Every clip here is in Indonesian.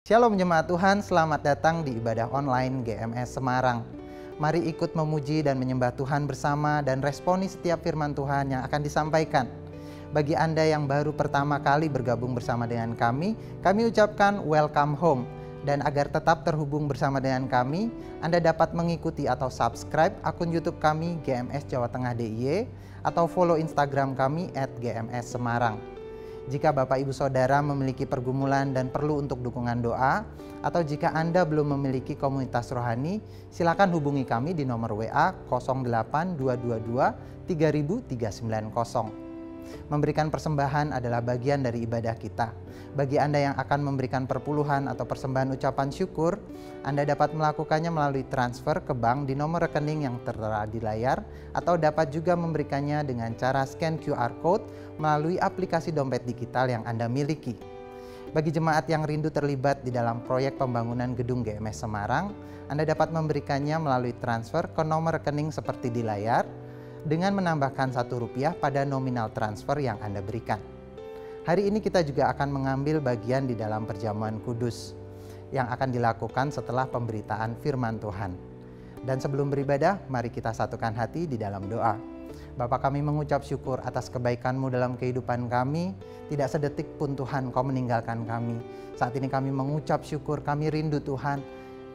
Shalom jemaat Tuhan, selamat datang di ibadah online GMS Semarang. Mari ikut memuji dan menyembah Tuhan bersama dan responi setiap firman Tuhan yang akan disampaikan. Bagi Anda yang baru pertama kali bergabung bersama dengan kami ucapkan welcome home. Dan agar tetap terhubung bersama dengan kami, Anda dapat mengikuti atau subscribe akun YouTube kami GMS Jawa Tengah DIY atau follow Instagram kami @GMS_Semarang. Jika Bapak Ibu Saudara memiliki pergumulan dan perlu untuk dukungan doa, atau jika Anda belum memiliki komunitas rohani, silakan hubungi kami di nomor WA 08222 30390. Memberikan persembahan adalah bagian dari ibadah kita. Bagi Anda yang akan memberikan perpuluhan atau persembahan ucapan syukur, Anda dapat melakukannya melalui transfer ke bank di nomor rekening yang tertera di layar, atau dapat juga memberikannya dengan cara scan QR Code melalui aplikasi dompet digital yang Anda miliki. Bagi jemaat yang rindu terlibat di dalam proyek pembangunan gedung GMS Semarang, Anda dapat memberikannya melalui transfer ke nomor rekening seperti di layar, dengan menambahkan Rp1 pada nominal transfer yang Anda berikan. Hari ini kita juga akan mengambil bagian di dalam perjamuan kudus yang akan dilakukan setelah pemberitaan firman Tuhan. Dan sebelum beribadah, mari kita satukan hati di dalam doa. Bapa, kami mengucap syukur atas kebaikan-Mu dalam kehidupan kami. Tidak sedetik pun Tuhan Kau meninggalkan kami. Saat ini kami mengucap syukur, kami rindu Tuhan.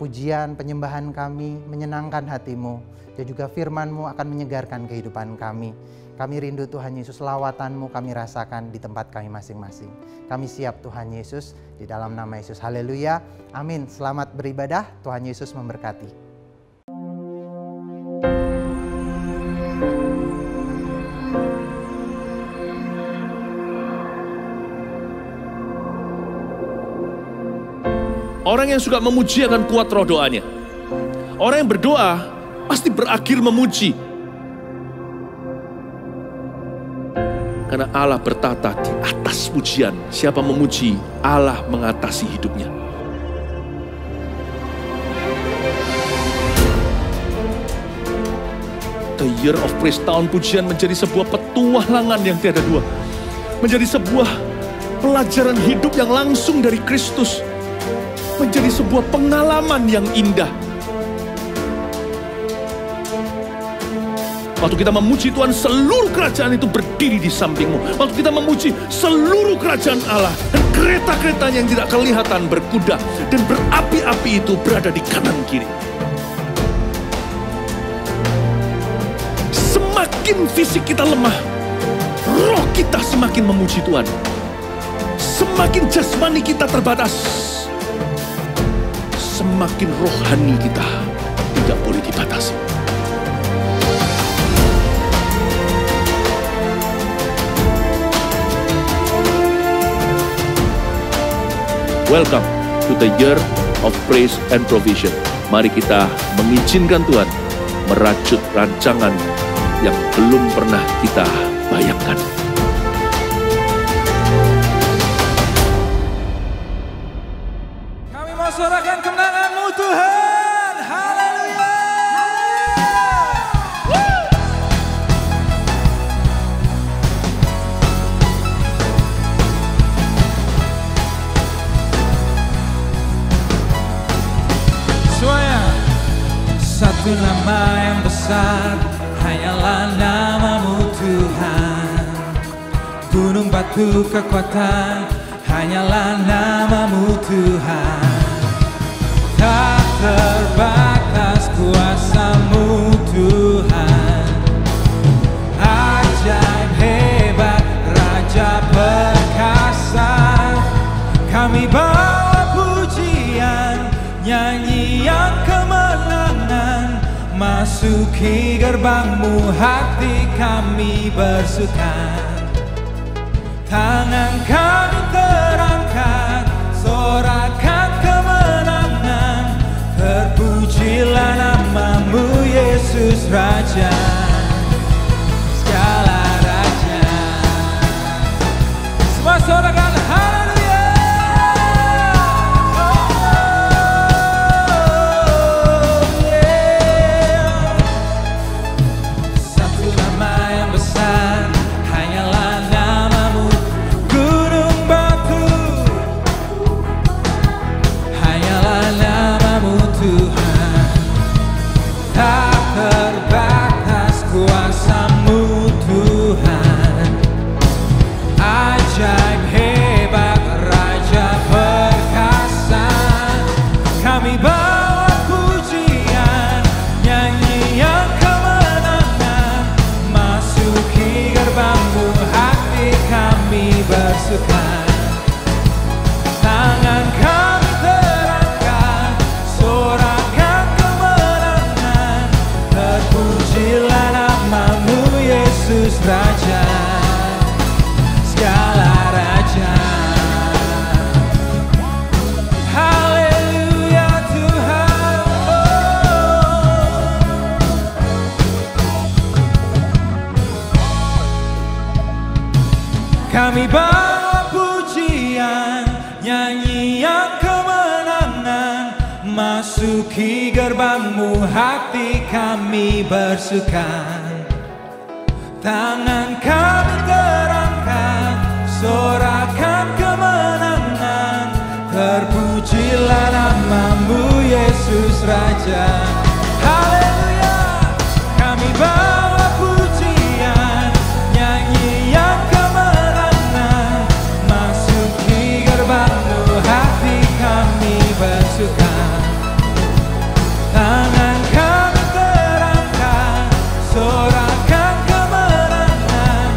Pujian, penyembahan kami menyenangkan hati-Mu, dan juga firman-Mu akan menyegarkan kehidupan kami. Kami rindu Tuhan Yesus, lawatan-Mu kami rasakan di tempat kami masing-masing. Kami siap Tuhan Yesus, di dalam nama Yesus. Haleluya, amin. Selamat beribadah, Tuhan Yesus memberkati. Orang yang suka memuji akan kuat roh doanya. Orang yang berdoa pasti berakhir memuji. Karena Allah bertata di atas pujian. Siapa memuji, Allah mengatasi hidupnya. The Year of Praise, tahun pujian, menjadi sebuah petualangan yang tiada dua. Menjadi sebuah pelajaran hidup yang langsung dari Kristus. Menjadi sebuah pengalaman yang indah. Waktu kita memuji Tuhan, seluruh kerajaan itu berdiri di sampingmu. Waktu kita memuji, seluruh kerajaan Allah dan kereta-keretanya yang tidak kelihatan berkuda dan berapi-api itu berada di kanan kiri. Semakin fisik kita lemah, roh kita semakin memuji Tuhan. Semakin jasmani kita terbatas, semakin rohani kita tidak boleh dibatasi. Welcome to the Year of Praise and Provision. Mari kita mengizinkan Tuhan merajut rancangan yang belum pernah kita bayangkan. Kami mau sorakan kemenangan-Mu Tuhan. Haleluya. Semuanya. Satu nama yang besar, hanyalah nama-Mu Tuhan. Gunung batu kekuatan, hanyalah nama-Mu Tuhan. Tak terbatas kuasa-Mu Tuhan. Ajaib hebat, Raja perkasa. Kami bawa pujian, nyanyian kemenangan. Masuki gerbang-Mu, hati kami bersuka. Tangan kami terangkat, sorakan kemenangan. Terpujilah nama-Mu Yesus Raja, segala raja. Semua sorakan haleluya. Satu nama yang besar, hanyalah nama-Mu. Gunung batu Kami bawa pujian, nyanyian kemenangan, masuki gerbang-Mu hati kami bersuka. Tangan kami terangkat, sorakan kemenangan, terpujilah nama-Mu Yesus Raja. Haleluya. Kami bawa pujian, nyanyian kemenangan, masuki gerbang-Mu hati kami bersuka. Tangan kami terangkat, sorakan kemenangan,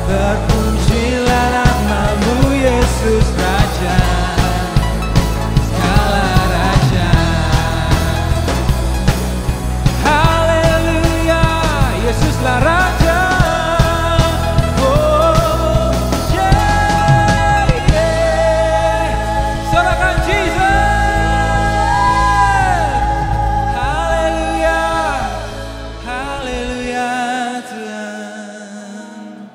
terpujilah nama-Mu Yesus Raja, segala raja. Haleluya, Yesuslah Raja. Oh, yeah, yeah. Sorakan Jesus. Haleluya, haleluya Tuhan.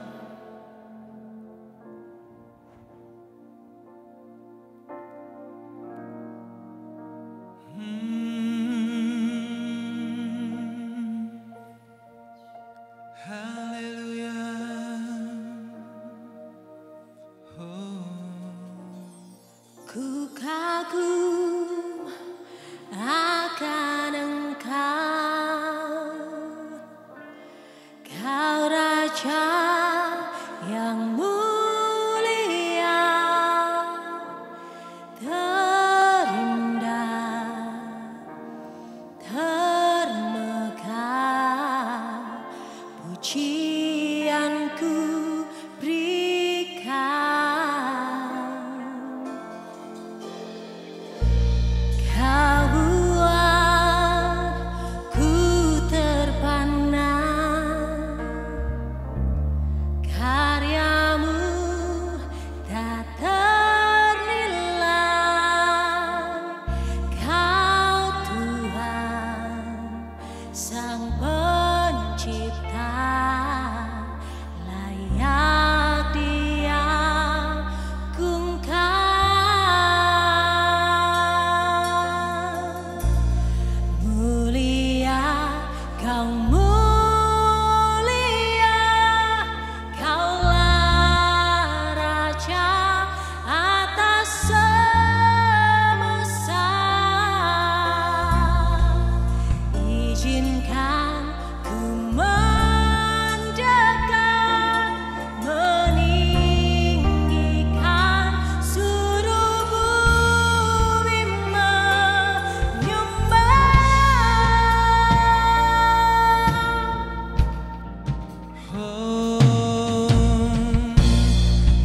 Haleluya. Ku kagum akan Engkau, Kau Raja yang mulia, terindah, termegah, pujianku berikan. Kau buat ku terpana, karya-Mu tak ternilai. Kau Tuhan Sang Pencipta, layak diagungkan. Mulia, Kau mulia, Kaulah Raja atas semesta. Izinkan ku mendekat, meninggikan seluruh bumi menyembah.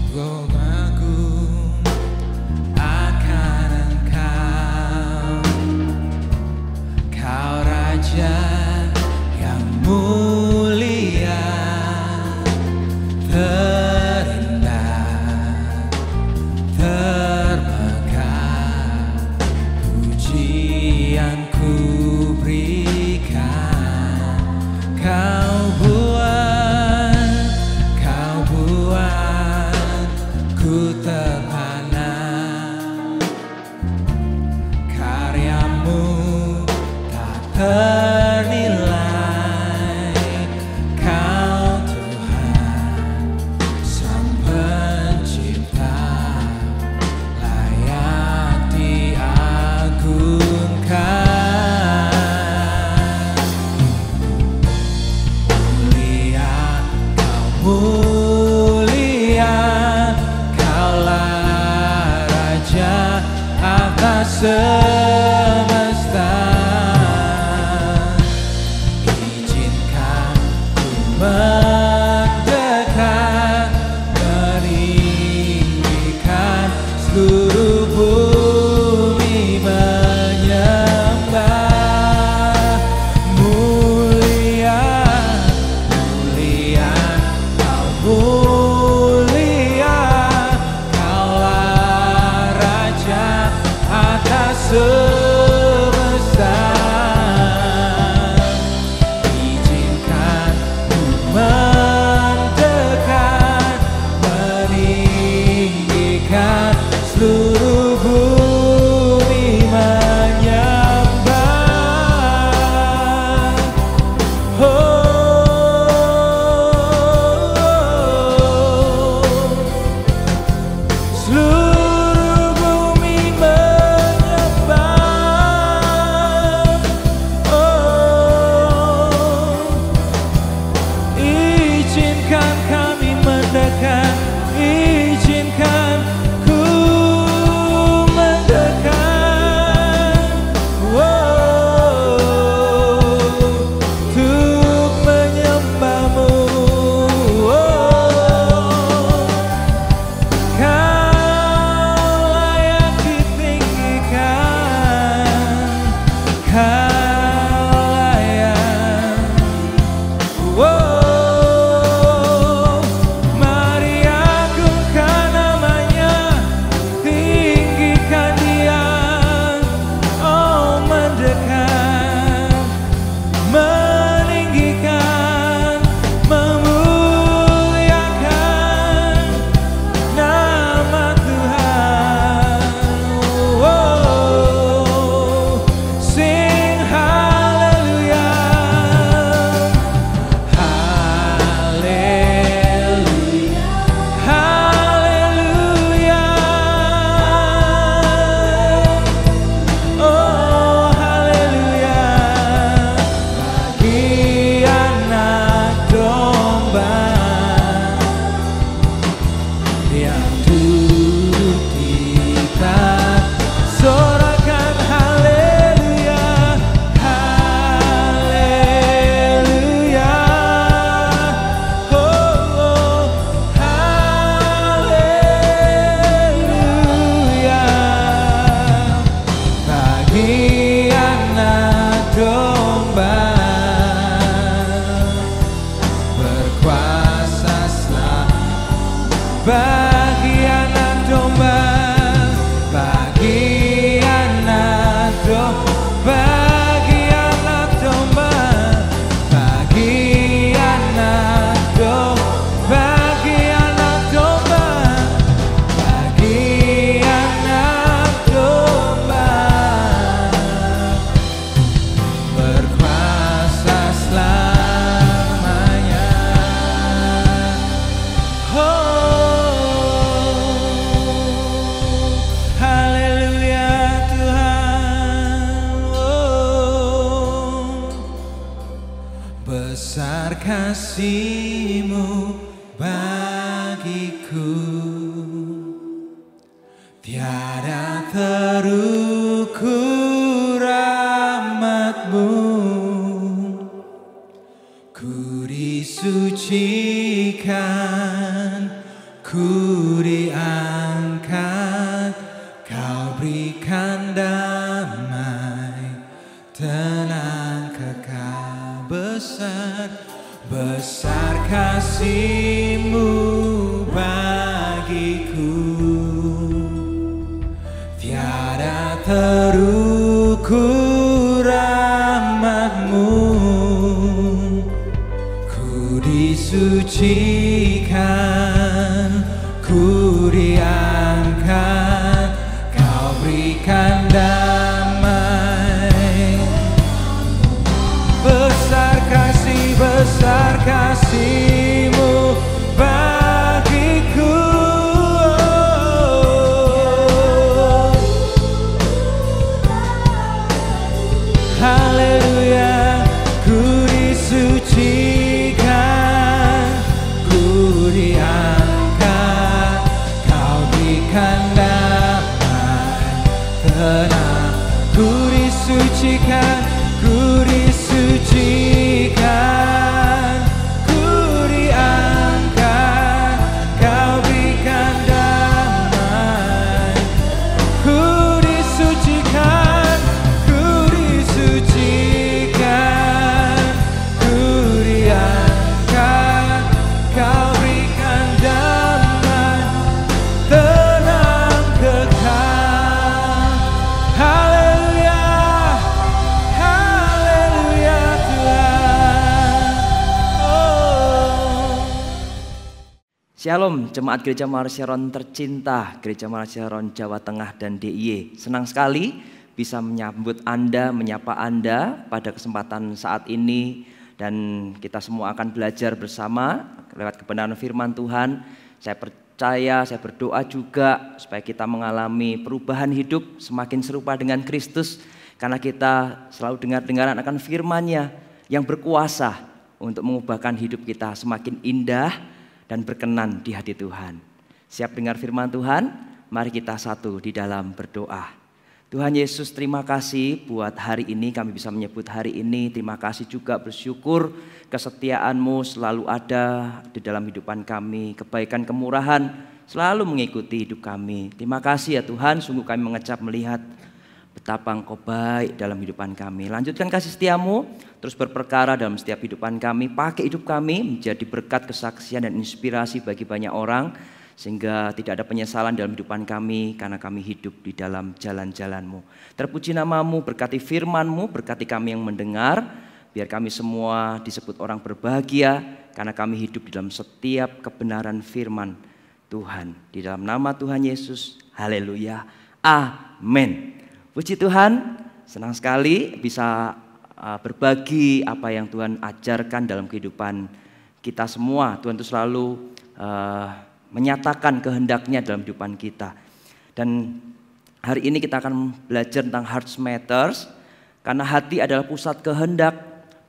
Ku kagum akan Engkau, Kau Raja yang mulia, terindah, termegah, pujianku berikan. Kau buat ku terpana, karya-Mu tak ternilai. Kau Tuhan Sang Pencipta, layak diagungkan. Mulia, Kau mulia, Kaulah Raja atas semesta. Izinkan ku mendekat, meninggikan seluruh bumi menyembah. Mulia, mulia, Kau mulia, Kaulah Raja atas semesta. Izinkan ku mendekat, meninggikan kasih-Mu bagiku, tiada terukur rahmat-Mu. Ku disucikan, ku diangkat, Kau berikan damai, tenang kekal. Besar kasih-Mu bagiku, tiada terukur rahmat-Mu. Ku disucikan, ku diangkat, Kau berikan damai. Besar kasih-Mu bagiku. Haleluya, ku disucikan, ku diangkat, Kau berikan damai, tenang. Ku disucikan, ku disucikan, ku diangkat, Kau berikan damai. Ku disucikan, ku disucikan, ku diangkat, Kau berikan damai, tenang kekal. Haleluya, haleluya Tuhan. Oh. Shalom, Jemaat Gereja Muara Sharon tercinta, Gereja Muara Sharon Jawa Tengah dan DIY. Senang sekali bisa menyambut Anda, menyapa Anda pada kesempatan saat ini. Dan kita semua akan belajar bersama lewat kebenaran firman Tuhan. Saya percaya, saya berdoa juga supaya kita mengalami perubahan hidup semakin serupa dengan Kristus. Karena kita selalu dengar-dengaran akan firman-Nya yang berkuasa untuk mengubahkan hidup kita semakin indah dan berkenan di hati Tuhan. Siap dengar firman Tuhan? Mari kita satu di dalam berdoa. Tuhan Yesus, terima kasih buat hari ini, kami bisa menyebut hari ini. Terima kasih juga, bersyukur kesetiaan-Mu selalu ada di dalam hidupan kami. Kebaikan, kemurahan selalu mengikuti hidup kami. Terima kasih ya Tuhan, sungguh kami mengecap melihat betapa Engkau baik dalam hidupan kami. Lanjutkan kasih setia-Mu, terus berperkara dalam setiap hidupan kami. Pakai hidup kami menjadi berkat, kesaksian, dan inspirasi bagi banyak orang. Sehingga tidak ada penyesalan dalam hidupan kami karena kami hidup di dalam jalan-jalan-Mu. Terpuji nama-Mu, berkati firman-Mu, berkati kami yang mendengar. Biar kami semua disebut orang berbahagia karena kami hidup di dalam setiap kebenaran firman Tuhan. Di dalam nama Tuhan Yesus, haleluya, amin. Puji Tuhan, senang sekali bisa berbagi apa yang Tuhan ajarkan dalam kehidupan kita semua. Tuhan itu selalu menyatakan kehendak-Nya dalam kehidupan kita. Dan hari ini kita akan belajar tentang heart matters, karena hati adalah pusat kehendak,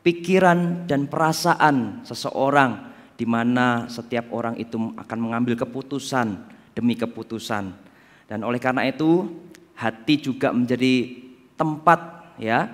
pikiran, dan perasaan seseorang, di mana setiap orang itu akan mengambil keputusan demi keputusan. Dan oleh karena itu, hati juga menjadi tempat ya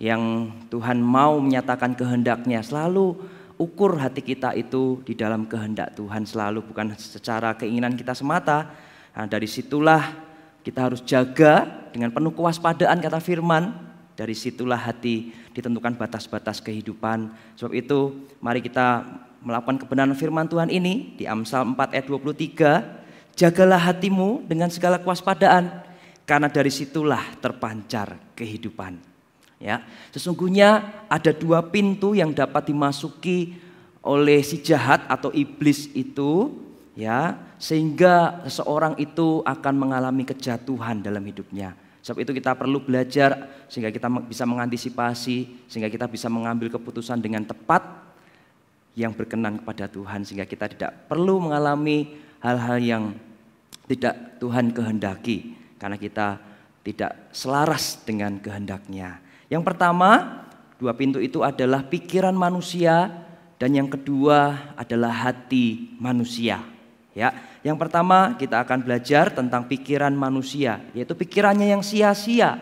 yang Tuhan mau menyatakan kehendak-Nya. Selalu ukur hati kita itu di dalam kehendak Tuhan selalu, bukan secara keinginan kita semata. Nah, dari situlah kita harus jaga dengan penuh kewaspadaan kata firman. Dari situlah hati ditentukan batas-batas kehidupan. Sebab itu mari kita melakukan kebenaran firman Tuhan ini di Amsal 4 ayat 23. Jagalah hatimu dengan segala kewaspadaan, karena dari situlah terpancar kehidupan. Ya, sesungguhnya ada dua pintu yang dapat dimasuki oleh si jahat atau iblis itu, ya, sehingga seseorang itu akan mengalami kejatuhan dalam hidupnya. Sebab itu kita perlu belajar sehingga kita bisa mengantisipasi, sehingga kita bisa mengambil keputusan dengan tepat yang berkenan kepada Tuhan, sehingga kita tidak perlu mengalami hal-hal yang tidak Tuhan kehendaki, karena kita tidak selaras dengan kehendak-Nya. Yang pertama, dua pintu itu adalah pikiran manusia dan yang kedua adalah hati manusia. Ya, yang pertama kita akan belajar tentang pikiran manusia, yaitu pikirannya yang sia-sia.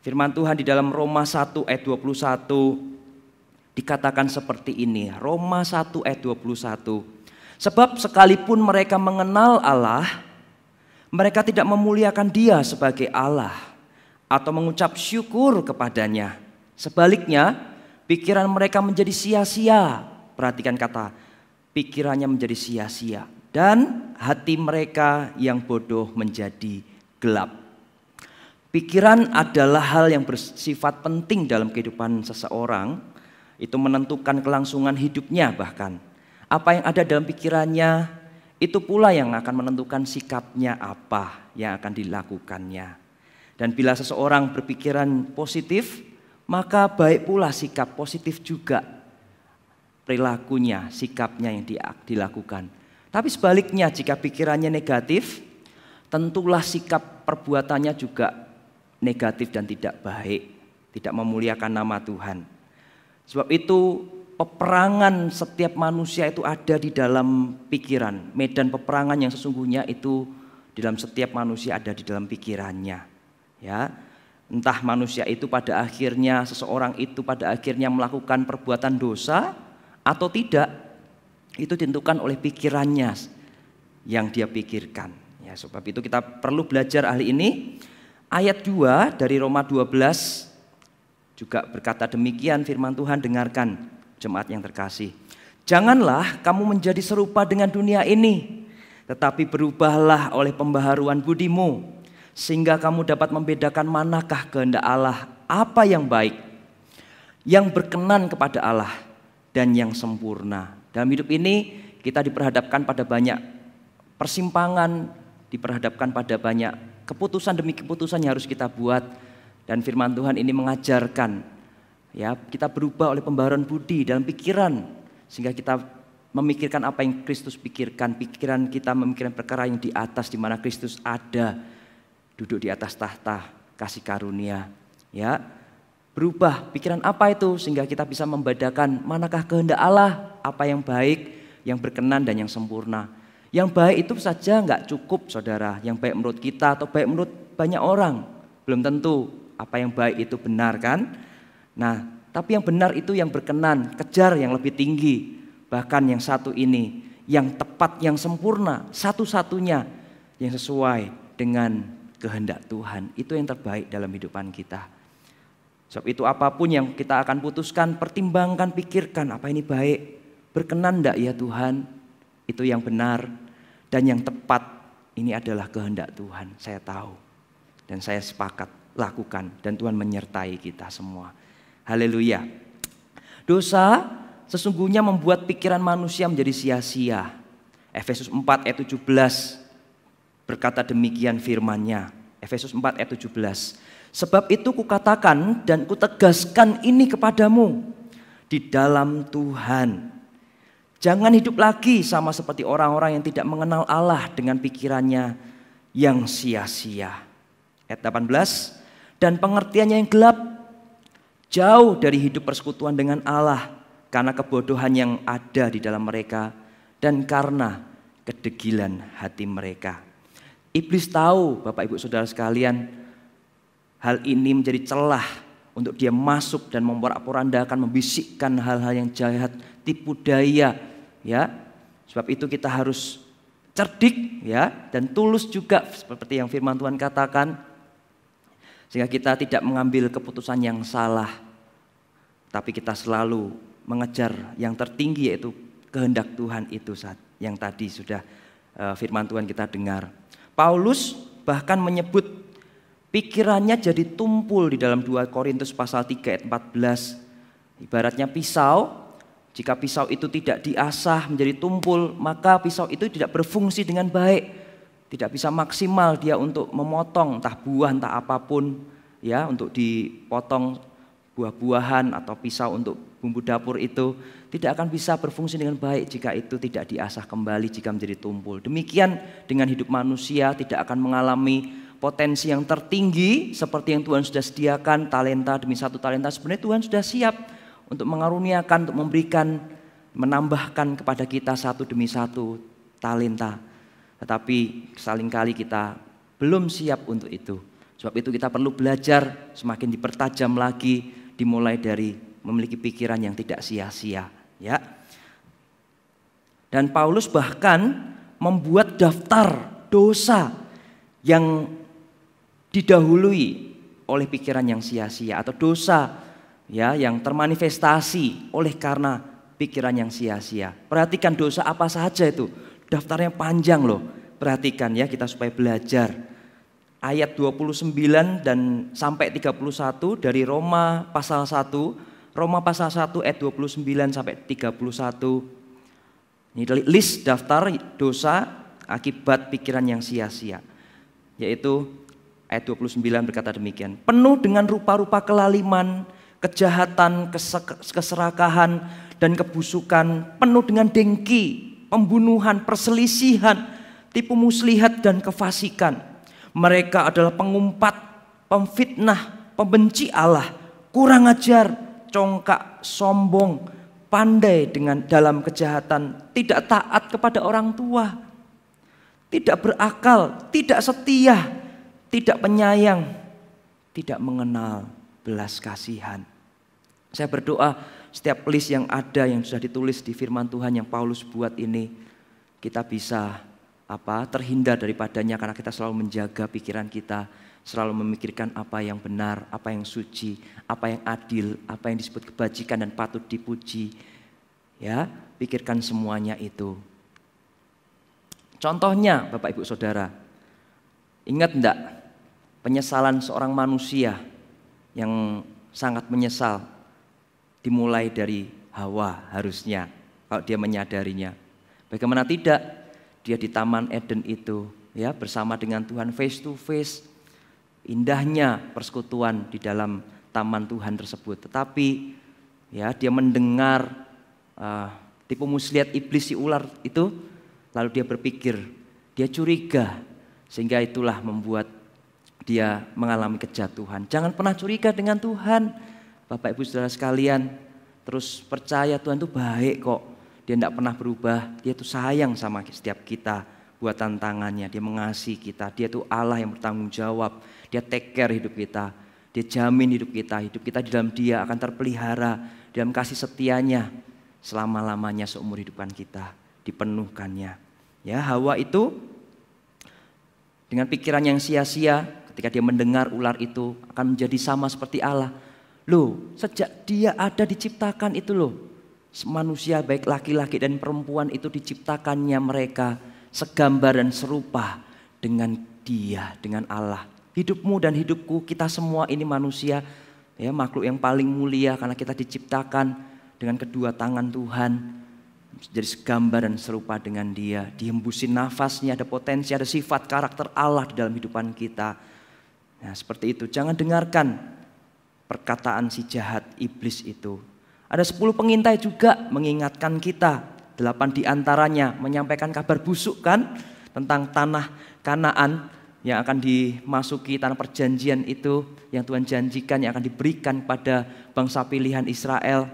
Firman Tuhan di dalam Roma 1 ayat 21 dikatakan seperti ini. Roma 1 ayat 21. Sebab sekalipun mereka mengenal Allah, mereka tidak memuliakan Dia sebagai Allah atau mengucap syukur kepadanya. Sebaliknya, pikiran mereka menjadi sia-sia. Perhatikan kata, pikirannya menjadi sia-sia. Dan hati mereka yang bodoh menjadi gelap. Pikiran adalah hal yang bersifat penting dalam kehidupan seseorang. Itu menentukan kelangsungan hidupnya bahkan. Apa yang ada dalam pikirannya, itu pula yang akan menentukan sikapnya apa yang akan dilakukannya. Dan bila seseorang berpikiran positif, maka baik pula sikap positif juga. Perilakunya, sikapnya yang dilakukan. Tapi sebaliknya jika pikirannya negatif, tentulah sikap perbuatannya juga negatif dan tidak baik, tidak memuliakan nama Tuhan. Sebab itu peperangan setiap manusia itu ada di dalam pikiran. Medan peperangan yang sesungguhnya itu di dalam setiap manusia ada di dalam pikirannya. Ya, entah manusia itu pada akhirnya, seseorang itu pada akhirnya melakukan perbuatan dosa atau tidak. Itu ditentukan oleh pikirannya yang dia pikirkan. Ya, sebab itu kita perlu belajar hari ini. Ayat 2 dari Roma 12 juga berkata demikian, firman Tuhan, dengarkan jemaat yang terkasih. Janganlah kamu menjadi serupa dengan dunia ini, tetapi berubahlah oleh pembaharuan budimu, sehingga kamu dapat membedakan manakah kehendak Allah, apa yang baik, yang berkenan kepada Allah, dan yang sempurna. Dalam hidup ini kita diperhadapkan pada banyak persimpangan, diperhadapkan pada banyak keputusan demi keputusan yang harus kita buat. Dan firman Tuhan ini mengajarkan, ya, kita berubah oleh pembaharuan budi dalam pikiran, sehingga kita memikirkan apa yang Kristus pikirkan. Pikiran kita memikirkan perkara yang di atas, di mana Kristus ada, duduk di atas tahta kasih karunia. Ya, berubah pikiran apa itu sehingga kita bisa membedakan manakah kehendak Allah, apa yang baik, yang berkenan dan yang sempurna. Yang baik itu saja nggak cukup saudara, yang baik menurut kita atau baik menurut banyak orang. Belum tentu apa yang baik itu benar kan. Nah, tapi yang benar itu yang berkenan, kejar yang lebih tinggi. Bahkan yang satu ini, yang tepat, yang sempurna, satu-satunya yang sesuai dengan kehendak Tuhan. Itu yang terbaik dalam hidupan kita. Sebab itu apapun yang kita akan putuskan, pertimbangkan, pikirkan apa ini baik, berkenan enggak ya Tuhan, itu yang benar dan yang tepat. Ini adalah kehendak Tuhan, saya tahu dan saya sepakat lakukan, dan Tuhan menyertai kita semua. Haleluya. Dosa sesungguhnya membuat pikiran manusia menjadi sia-sia. Efesus 4 ayat 17 berkata demikian firman-Nya. Efesus 4 ayat 17. Sebab itu kukatakan dan kutegaskan ini kepadamu di dalam Tuhan. Jangan hidup lagi sama seperti orang-orang yang tidak mengenal Allah dengan pikirannya yang sia-sia. Ayat 18. Dan pengertiannya yang gelap, jauh dari hidup persekutuan dengan Allah karena kebodohan yang ada di dalam mereka dan karena kedegilan hati mereka. Iblis tahu, Bapak Ibu Saudara sekalian, hal ini menjadi celah untuk dia masuk dan memporak-porandakan, membisikkan hal-hal yang jahat, tipu daya, ya. Sebab itu kita harus cerdik, ya, dan tulus juga seperti yang firman Tuhan katakan, sehingga kita tidak mengambil keputusan yang salah, tapi kita selalu mengejar yang tertinggi, yaitu kehendak Tuhan itu yang tadi sudah firman Tuhan kita dengar. Paulus bahkan menyebut pikirannya jadi tumpul di dalam 2 Korintus pasal 3 ayat 14. Ibaratnya pisau, jika pisau itu tidak diasah menjadi tumpul, maka pisau itu tidak berfungsi dengan baik. Tidak bisa maksimal dia untuk memotong entah buah entah apapun, ya, untuk dipotong buah-buahan atau pisau untuk bumbu dapur itu tidak akan bisa berfungsi dengan baik jika itu tidak diasah kembali, jika menjadi tumpul. Demikian dengan hidup manusia, tidak akan mengalami potensi yang tertinggi seperti yang Tuhan sudah sediakan, talenta demi satu talenta. Sebenarnya Tuhan sudah siap untuk mengaruniakan, untuk memberikan menambahkan kepada kita satu demi satu talenta. Tetapi seringkali kita belum siap untuk itu. Sebab itu kita perlu belajar semakin dipertajam lagi, dimulai dari memiliki pikiran yang tidak sia-sia, ya. Dan Paulus bahkan membuat daftar dosa yang didahului oleh pikiran yang sia-sia, atau dosa ya yang termanifestasi oleh karena pikiran yang sia-sia. Perhatikan dosa apa saja itu. Daftarnya panjang loh. Perhatikan ya, kita supaya belajar. Ayat 29 dan sampai 31 dari Roma pasal 1. Roma pasal 1 ayat 29 sampai 31. Ini list daftar dosa akibat pikiran yang sia-sia. Yaitu ayat 29 berkata demikian. Penuh dengan rupa-rupa kelaliman, kejahatan, keserakahan, dan kebusukan. Penuh dengan dengki, pembunuhan, perselisihan, tipu muslihat, dan kefasikan. Mereka adalah pengumpat, pemfitnah, pembenci Allah, kurang ajar, congkak, sombong, pandai dengan dalam kejahatan, tidak taat kepada orang tua, tidak berakal, tidak setia, tidak penyayang, tidak mengenal belas kasihan. Saya berdoa setiap list yang ada yang sudah ditulis di firman Tuhan yang Paulus buat ini, kita bisa terhindar daripadanya, karena kita selalu menjaga pikiran kita, selalu memikirkan apa yang benar, apa yang suci, apa yang adil, apa yang disebut kebajikan dan patut dipuji. Ya, pikirkan semuanya itu. Contohnya Bapak Ibu Saudara, ingat enggak penyesalan seorang manusia yang sangat menyesal dimulai dari Hawa harusnya, kalau dia menyadarinya. Bagaimana tidak, dia di Taman Eden itu ya bersama dengan Tuhan face to face. Indahnya persekutuan di dalam taman Tuhan tersebut. Tetapi ya dia mendengar tipu muslihat iblis si ular itu, lalu dia berpikir, dia curiga, sehingga itulah membuat dia mengalami kejatuhan. Jangan pernah curiga dengan Tuhan, Bapak Ibu Saudara sekalian. Terus percaya Tuhan itu baik kok. Dia tidak pernah berubah, dia itu sayang sama setiap kita, buatan tangannya, dia mengasihi kita, dia itu Allah yang bertanggung jawab, dia take care hidup kita, dia jamin hidup kita di dalam dia akan terpelihara, dalam kasih setianya, selama-lamanya seumur hidupan kita, dipenuhkannya. Ya, Hawa itu dengan pikiran yang sia-sia, ketika dia mendengar ular itu akan menjadi sama seperti Allah. Loh, sejak dia ada diciptakan itu loh, manusia baik laki-laki dan perempuan itu diciptakannya mereka segambar dan serupa dengan Dia, dengan Allah. Hidupmu dan hidupku, kita semua ini manusia, ya makhluk yang paling mulia karena kita diciptakan dengan kedua tangan Tuhan, jadi segambar dan serupa dengan Dia. Dihembusin nafasnya, ada potensi, ada sifat karakter Allah di dalam hidupan kita. Nah seperti itu, jangan dengarkan perkataan si jahat iblis itu. Ada 10 pengintai juga mengingatkan kita, 8 diantaranya menyampaikan kabar busuk kan tentang tanah Kanaan yang akan dimasuki, tanah perjanjian itu yang Tuhan janjikan yang akan diberikan pada bangsa pilihan Israel.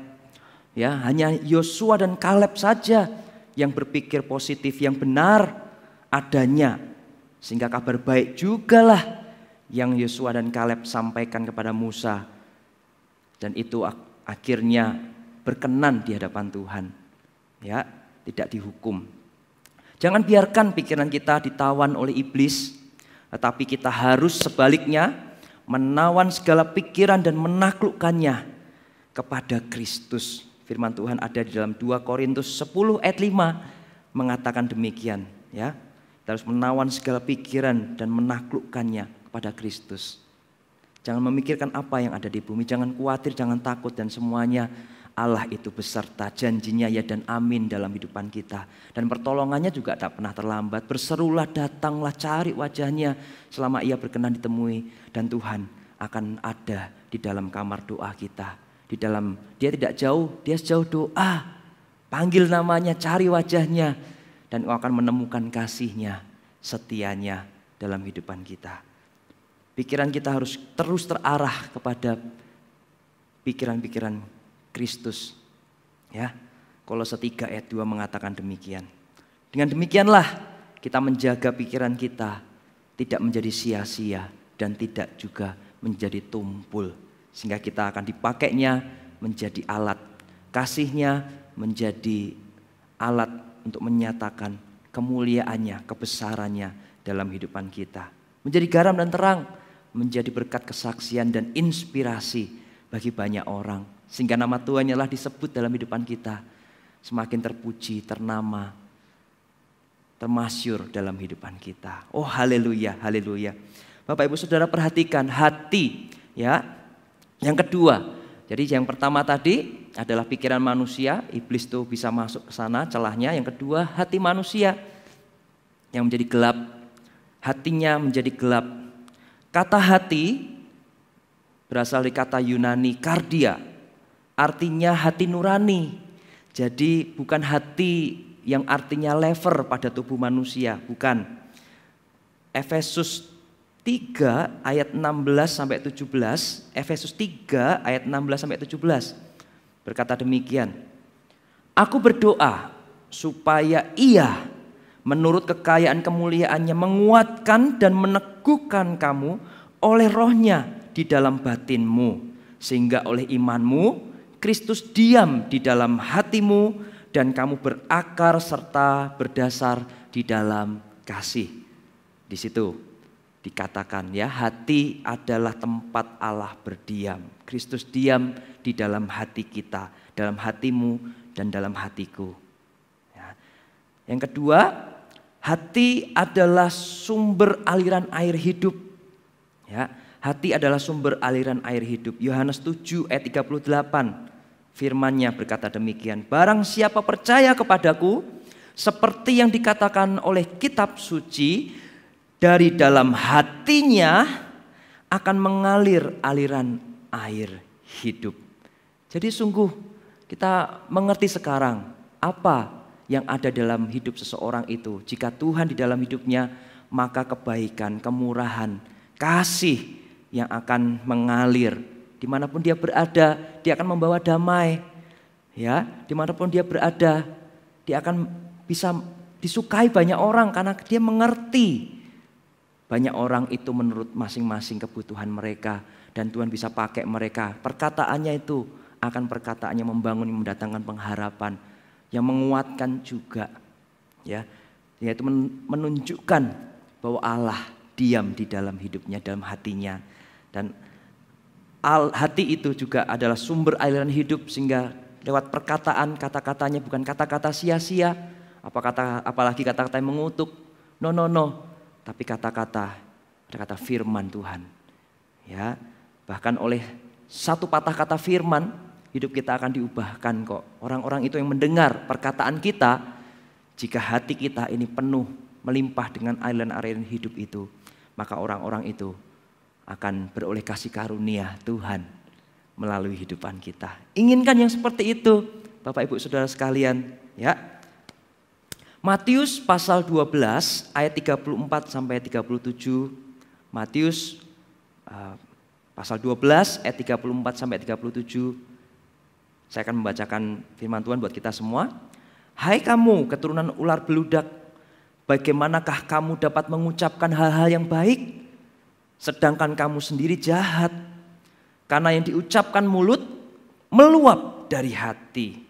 Ya, hanya Yosua dan Kaleb saja yang berpikir positif, yang benar adanya, sehingga kabar baik jugalah yang Yosua dan Kaleb sampaikan kepada Musa, dan itu akhirnya berkenan di hadapan Tuhan, ya, tidak dihukum. Jangan biarkan pikiran kita ditawan oleh iblis, tetapi kita harus sebaliknya menawan segala pikiran dan menaklukkannya kepada Kristus. Firman Tuhan ada di dalam 2 Korintus 10 ayat 5 mengatakan demikian, ya. Kita harus menawan segala pikiran dan menaklukkannya kepada Kristus. Jangan memikirkan apa yang ada di bumi, jangan khawatir, jangan takut, dan semuanya Allah itu beserta, janjinya ya dan amin dalam hidupan kita. Dan pertolongannya juga tak pernah terlambat. Berserulah, datanglah, cari wajahnya selama ia berkenan ditemui. Dan Tuhan akan ada di dalam kamar doa kita. Di dalam, dia tidak jauh, dia sejauh doa. Panggil namanya, cari wajahnya. Dan engkau akan menemukan kasihnya, setianya dalam hidupan kita. Pikiran kita harus terus terarah kepada pikiran-pikiran Kristus, ya. Kolose 3 ayat 2 mengatakan demikian. Dengan demikianlah kita menjaga pikiran kita tidak menjadi sia-sia dan tidak juga menjadi tumpul. Sehingga kita akan dipakainya menjadi alat. Kasihnya menjadi alat untuk menyatakan kemuliaannya, kebesarannya dalam kehidupan kita. Menjadi garam dan terang, menjadi berkat kesaksian dan inspirasi bagi banyak orang. Sehingga nama Tuhan lah disebut dalam kehidupan kita. Semakin terpuji, ternama, termasyur dalam kehidupan kita. Oh haleluya, haleluya. Bapak Ibu Saudara perhatikan hati ya. Yang kedua, jadi yang pertama tadi adalah pikiran manusia, iblis tuh bisa masuk ke sana celahnya. Yang kedua, hati manusia yang menjadi gelap. Hatinya menjadi gelap. Kata hati berasal dari kata Yunani kardia. Artinya hati nurani. Jadi bukan hati yang artinya lever pada tubuh manusia, bukan. Efesus 3 ayat 16 sampai 17, Efesus 3 ayat 16 sampai 17 berkata demikian. Aku berdoa supaya Ia menurut kekayaan kemuliaannya menguatkan dan meneguhkan kamu oleh rohnya di dalam batinmu, sehingga oleh imanmu Kristus diam di dalam hatimu dan kamu berakar serta berdasar di dalam kasih. Di situ dikatakan ya, hati adalah tempat Allah berdiam. Kristus diam di dalam hati kita, dalam hatimu dan dalam hatiku. Ya. Yang kedua, hati adalah sumber aliran air hidup. Ya, hati adalah sumber aliran air hidup. Yohanes 7 ayat 38. Firman-Nya berkata demikian, barang siapa percaya kepadaku, seperti yang dikatakan oleh kitab suci, dari dalam hatinya akan mengalir aliran air hidup. Jadi sungguh kita mengerti sekarang apa yang ada dalam hidup seseorang itu. Jika Tuhan di dalam hidupnya, maka kebaikan, kemurahan, kasih yang akan mengalir. Dimanapun dia berada, dia akan membawa damai. Ya, dimanapun dia berada, dia akan bisa disukai banyak orang karena dia mengerti. Banyak orang itu menurut masing-masing kebutuhan mereka dan Tuhan bisa pakai mereka. Perkataannya itu akan perkataannya membangun, mendatangkan pengharapan, yang menguatkan juga. Ya, yaitu menunjukkan bahwa Allah diam di dalam hidupnya, dalam hatinya. Dan hati itu juga adalah sumber aliran hidup, sehingga lewat perkataan, kata-katanya bukan kata-kata sia-sia, apalagi kata-kata yang mengutuk, no, tapi kata-kata, ada kata firman Tuhan. Ya, bahkan oleh satu patah kata firman, hidup kita akan diubahkan kok. Orang-orang itu yang mendengar perkataan kita, jika hati kita ini penuh, melimpah dengan aliran-aliran hidup itu, maka orang-orang itu akan beroleh kasih karunia Tuhan melalui kehidupan kita. Inginkan yang seperti itu, Bapak Ibu Saudara sekalian, ya. Matius pasal 12 ayat 34 sampai 37. Matius pasal 12 ayat 34 sampai 37. Saya akan membacakan firman Tuhan buat kita semua. Hai kamu keturunan ular beludak, bagaimanakah kamu dapat mengucapkan hal-hal yang baik, sedangkan kamu sendiri jahat? Karena yang diucapkan mulut meluap dari hati.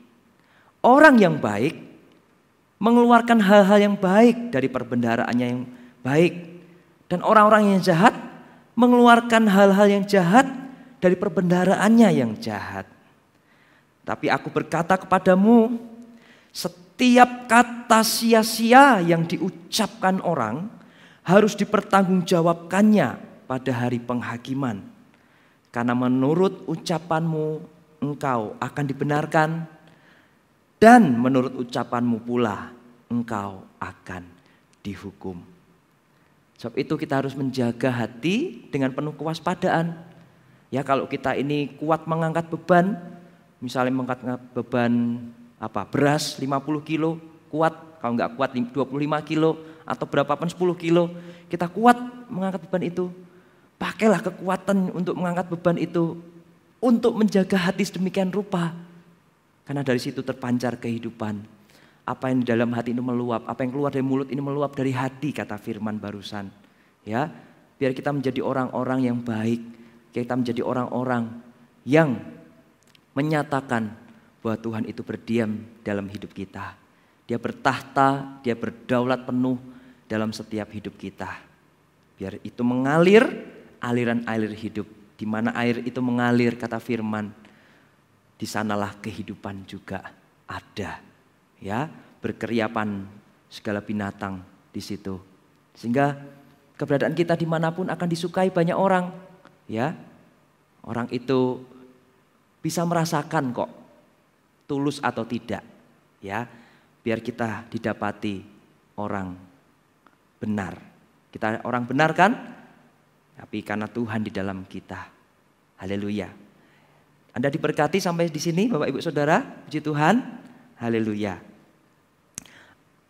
Orang yang baik mengeluarkan hal-hal yang baik dari perbendaharaannya yang baik. Dan orang-orang yang jahat mengeluarkan hal-hal yang jahat dari perbendaharaannya yang jahat. Tapi aku berkata kepadamu, setiap kata sia-sia yang diucapkan orang harus dipertanggungjawabkannya pada hari penghakiman. Karena menurut ucapanmu engkau akan dibenarkan, dan menurut ucapanmu pula engkau akan dihukum. Sebab itu kita harus menjaga hati dengan penuh kewaspadaan. Ya, kalau kita ini kuat mengangkat beban, misalnya mengangkat beban beras 50 kilo, kuat. Kalau nggak kuat 25 kilo atau berapapun 10 kilo, kita kuat mengangkat beban itu. Pakailah kekuatan untuk mengangkat beban itu, untuk menjaga hati sedemikian rupa. Karena dari situ terpancar kehidupan. Apa yang di dalam hati ini meluap, apa yang keluar dari mulut ini meluap dari hati, kata firman barusan. Ya, biar kita menjadi orang-orang yang baik, kita menjadi orang-orang yang menyatakan bahwa Tuhan itu berdiam dalam hidup kita. Dia bertahta, dia berdaulat penuh dalam setiap hidup kita. Biar itu mengalir, aliran-alir hidup. Di mana air itu mengalir, kata firman, di sanalah kehidupan juga ada. Ya, berkeriapan segala binatang di situ. Sehingga keberadaan kita dimanapun akan disukai banyak orang. Ya, orang itu bisa merasakan kok tulus atau tidak. Ya, biar kita didapati orang benar. Kita orang benar kan? Tapi karena Tuhan di dalam kita. Haleluya. Anda diberkati sampai di sini Bapak Ibu Saudara, puji Tuhan. Haleluya.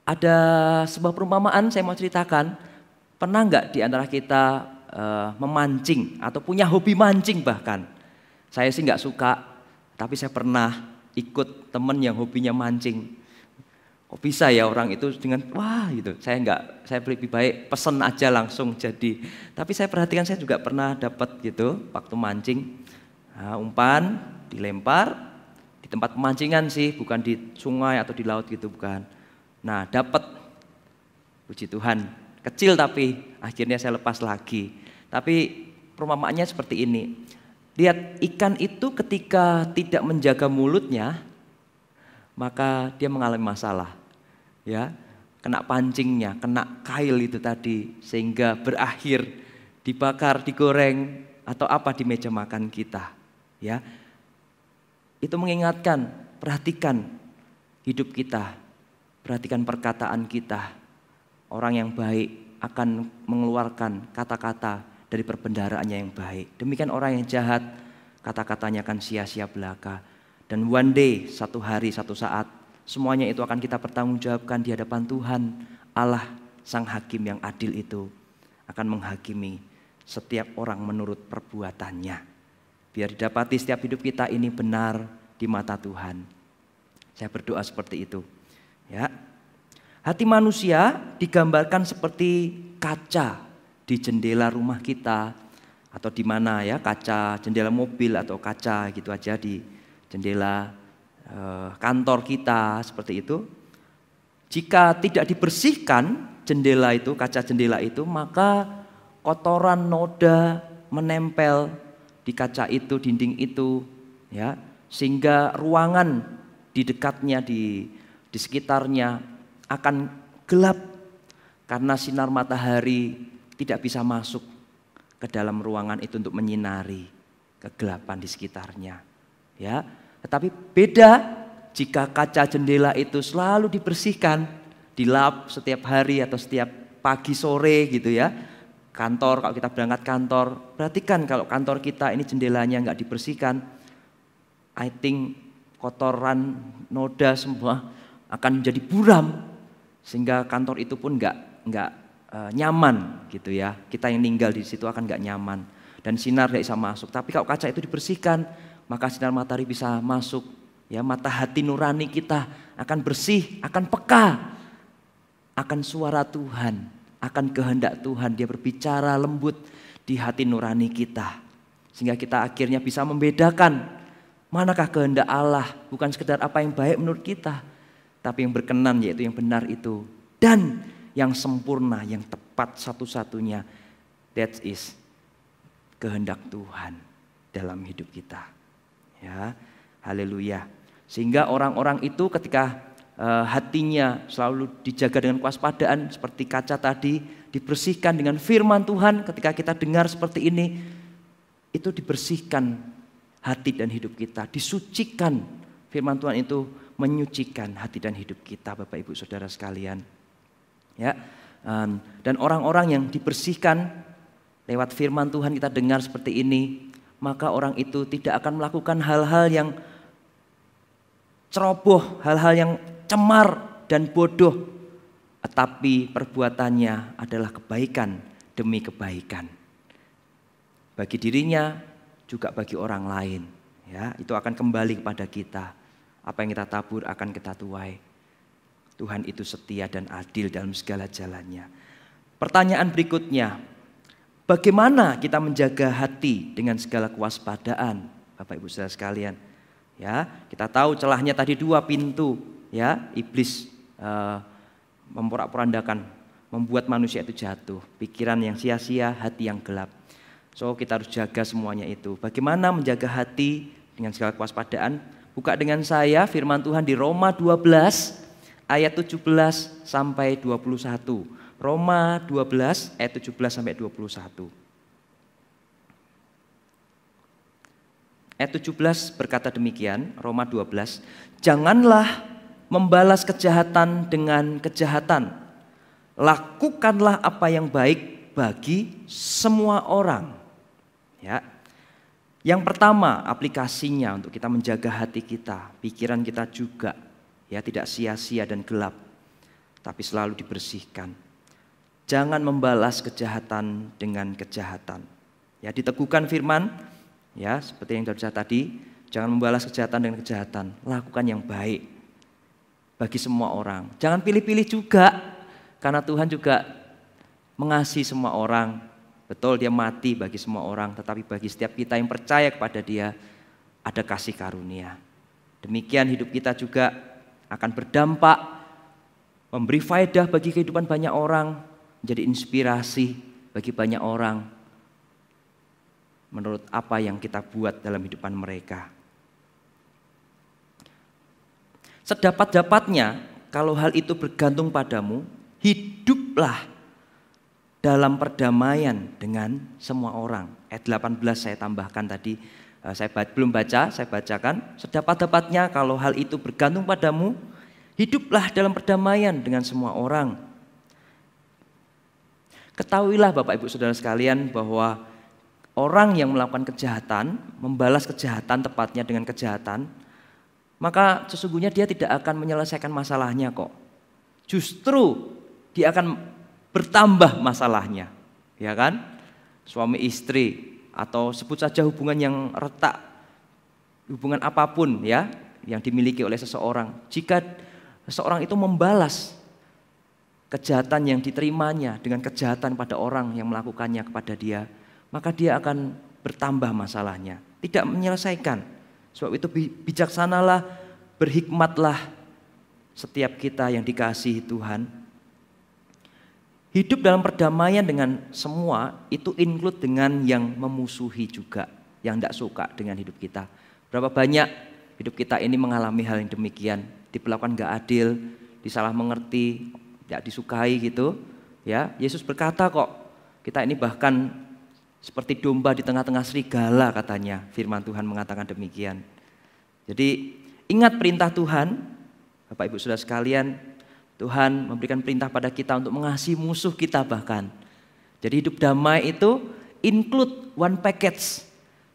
Ada sebuah perumpamaan saya mau ceritakan. Pernah nggak di antara kita memancing atau punya hobi mancing bahkan? Saya sih nggak suka, tapi saya pernah ikut teman yang hobinya mancing. Kok bisa ya orang itu dengan wah gitu. Saya lebih baik pesen aja langsung jadi. Tapi saya perhatikan saya juga pernah dapat gitu waktu mancing. Nah, umpan dilempar di tempat pemancingan sih, bukan di sungai atau di laut gitu, bukan. Nah, dapat, puji Tuhan, kecil tapi akhirnya saya lepas lagi. Tapi perumpamaannya seperti ini. Lihat, ikan itu ketika tidak menjaga mulutnya, maka dia mengalami masalah. Ya, kena pancingnya, kena kail itu tadi, sehingga berakhir dibakar, digoreng, atau apa di meja makan kita. Ya, itu mengingatkan, perhatikan hidup kita. Perhatikan perkataan kita. Orang yang baik akan mengeluarkan kata-kata dari perbendaharaannya yang baik. Demikian orang yang jahat, kata-katanya akan sia-sia belaka. Dan one day, satu hari, satu saat, semuanya itu akan kita pertanggungjawabkan di hadapan Tuhan. Allah, Sang Hakim yang adil itu, akan menghakimi setiap orang menurut perbuatannya. Biar didapati setiap hidup kita ini benar di mata Tuhan. Saya berdoa seperti itu. Ya, hati manusia digambarkan seperti kaca di jendela rumah kita atau di mana ya, kaca jendela mobil atau kaca gitu aja di jendela kantor kita seperti itu. Jika tidak dibersihkan jendela itu, kaca jendela itu, maka kotoran noda menempel di kaca itu, dinding itu, ya, sehingga ruangan di dekatnya di sekitarnya akan gelap karena sinar matahari tidak bisa masuk ke dalam ruangan itu untuk menyinari kegelapan di sekitarnya. Ya, tetapi beda jika kaca jendela itu selalu dibersihkan, dilap setiap hari atau setiap pagi sore gitu ya. Kantor, kalau kita berangkat kantor, perhatikan kalau kantor kita ini jendelanya nggak dibersihkan, I think kotoran noda semua akan menjadi buram sehingga kantor itu pun nggak nyaman gitu ya. Kita yang tinggal di situ akan nggak nyaman dan sinar tidak bisa masuk. Tapi kalau kaca itu dibersihkan, maka sinar matahari bisa masuk. Ya, mata hati nurani kita akan bersih, akan peka akan suara Tuhan, akan kehendak Tuhan. Dia berbicara lembut di hati nurani kita sehingga kita akhirnya bisa membedakan manakah kehendak Allah, bukan sekedar apa yang baik menurut kita, tapi yang berkenan yaitu yang benar itu. Dan yang sempurna, yang tepat satu-satunya. That is kehendak Tuhan dalam hidup kita. Ya, haleluya. Sehingga orang-orang itu ketika hatinya selalu dijaga dengan kewaspadaan seperti kaca tadi, dibersihkan dengan firman Tuhan. Ketika kita dengar seperti ini, itu dibersihkan hati dan hidup kita, disucikan. Firman Tuhan itu menyucikan hati dan hidup kita, Bapak Ibu Saudara sekalian. Ya, dan orang-orang yang dibersihkan lewat firman Tuhan kita dengar seperti ini, maka orang itu tidak akan melakukan hal-hal yang ceroboh, hal-hal yang cemar dan bodoh, tetapi perbuatannya adalah kebaikan demi kebaikan bagi dirinya juga bagi orang lain. Ya, itu akan kembali kepada kita. Apa yang kita tabur akan kita tuai. Tuhan itu setia dan adil dalam segala jalannya. Pertanyaan berikutnya, bagaimana kita menjaga hati dengan segala kewaspadaan, Bapak Ibu Saudara sekalian? Ya, kita tahu celahnya tadi 2 pintu, ya, iblis memporak-porandakan, membuat manusia itu jatuh, pikiran yang sia-sia, hati yang gelap. So kita harus jaga semuanya itu. Bagaimana menjaga hati dengan segala kewaspadaan? Buka dengan saya firman Tuhan di Roma 12 ayat 17 sampai 21. Roma 12 ayat 17 sampai 21. Ayat 17 berkata demikian, Roma 12, janganlah membalas kejahatan dengan kejahatan. Lakukanlah apa yang baik bagi semua orang. Ya. Yang pertama, aplikasinya untuk kita menjaga hati kita, pikiran kita juga, ya, tidak sia-sia dan gelap, tapi selalu dibersihkan. Jangan membalas kejahatan dengan kejahatan. Ya, diteguhkan firman, ya, seperti yang sudah tadi, jangan membalas kejahatan dengan kejahatan, lakukan yang baik bagi semua orang. Jangan pilih-pilih juga, karena Tuhan juga mengasihi semua orang. Betul, dia mati bagi semua orang, tetapi bagi setiap kita yang percaya kepada dia, ada kasih karunia. Demikian hidup kita juga akan berdampak, memberi faedah bagi kehidupan banyak orang, menjadi inspirasi bagi banyak orang, menurut apa yang kita buat dalam kehidupan mereka. Sedapat-dapatnya, kalau hal itu bergantung padamu, hiduplah dalam perdamaian dengan semua orang. Ayat 18 saya tambahkan tadi, saya belum baca, saya bacakan. Sedapat-dapatnya kalau hal itu bergantung padamu, hiduplah dalam perdamaian dengan semua orang. Ketahuilah Bapak Ibu Saudara sekalian bahwa orang yang melakukan kejahatan, membalas kejahatan tepatnya dengan kejahatan, maka sesungguhnya dia tidak akan menyelesaikan masalahnya kok. Justru dia akan bertambah masalahnya, ya kan? Suami istri atau sebut saja hubungan yang retak, hubungan apapun ya yang dimiliki oleh seseorang. Jika seseorang itu membalas kejahatan yang diterimanya dengan kejahatan pada orang yang melakukannya kepada dia, maka dia akan bertambah masalahnya, tidak menyelesaikan. Sebab itu bijaksanalah, berhikmatlah setiap kita yang dikasihi Tuhan. Hidup dalam perdamaian dengan semua itu include dengan yang memusuhi juga, yang tidak suka dengan hidup kita. Berapa banyak hidup kita ini mengalami hal yang demikian, diperlakukan gak adil, disalah mengerti, tidak disukai gitu. Ya, Yesus berkata kok, kita ini bahkan seperti domba di tengah-tengah serigala katanya, firman Tuhan mengatakan demikian. Jadi ingat perintah Tuhan, Bapak Ibu Saudara sekalian, Tuhan memberikan perintah pada kita untuk mengasihi musuh kita bahkan. Jadi hidup damai itu include one package,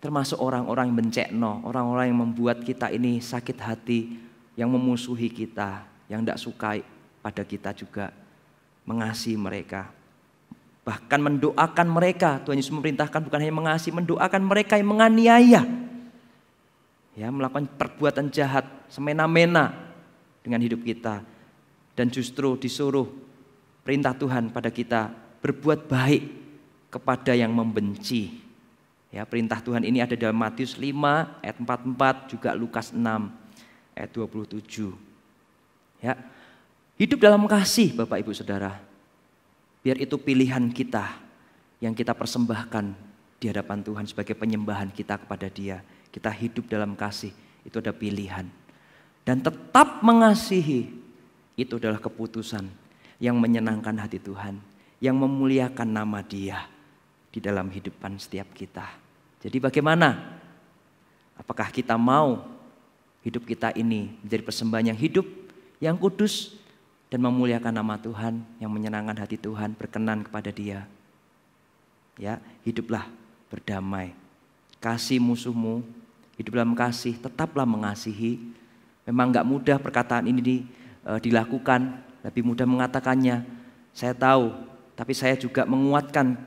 termasuk orang-orang yang mencekno, orang-orang yang membuat kita ini sakit hati, yang memusuhi kita, yang tidak suka pada kita juga, mengasihi mereka. Bahkan mendoakan mereka. Tuhan Yesus memerintahkan bukan hanya mengasihi, mendoakan mereka yang menganiaya, ya, melakukan perbuatan jahat semena-mena dengan hidup kita. Dan justru disuruh perintah Tuhan pada kita berbuat baik kepada yang membenci. Ya, perintah Tuhan ini ada dalam Matius 5 ayat 44, juga Lukas 6 ayat 27. Ya, hidup dalam kasih Bapak Ibu Saudara. Biar itu pilihan kita yang kita persembahkan di hadapan Tuhan sebagai penyembahan kita kepada Dia. Kita hidup dalam kasih, itu ada pilihan. Dan tetap mengasihi, itu adalah keputusan yang menyenangkan hati Tuhan, yang memuliakan nama Dia di dalam hidupan setiap kita. Jadi bagaimana? Apakah kita mau hidup kita ini menjadi persembahan yang hidup, yang kudus, dan memuliakan nama Tuhan, yang menyenangkan hati Tuhan, berkenan kepada Dia? Ya, hiduplah berdamai. Kasih musuhmu, hidup dalam kasih, tetaplah mengasihi. Memang gak mudah perkataan ini dilakukan, lebih mudah mengatakannya. Saya tahu, tapi saya juga menguatkan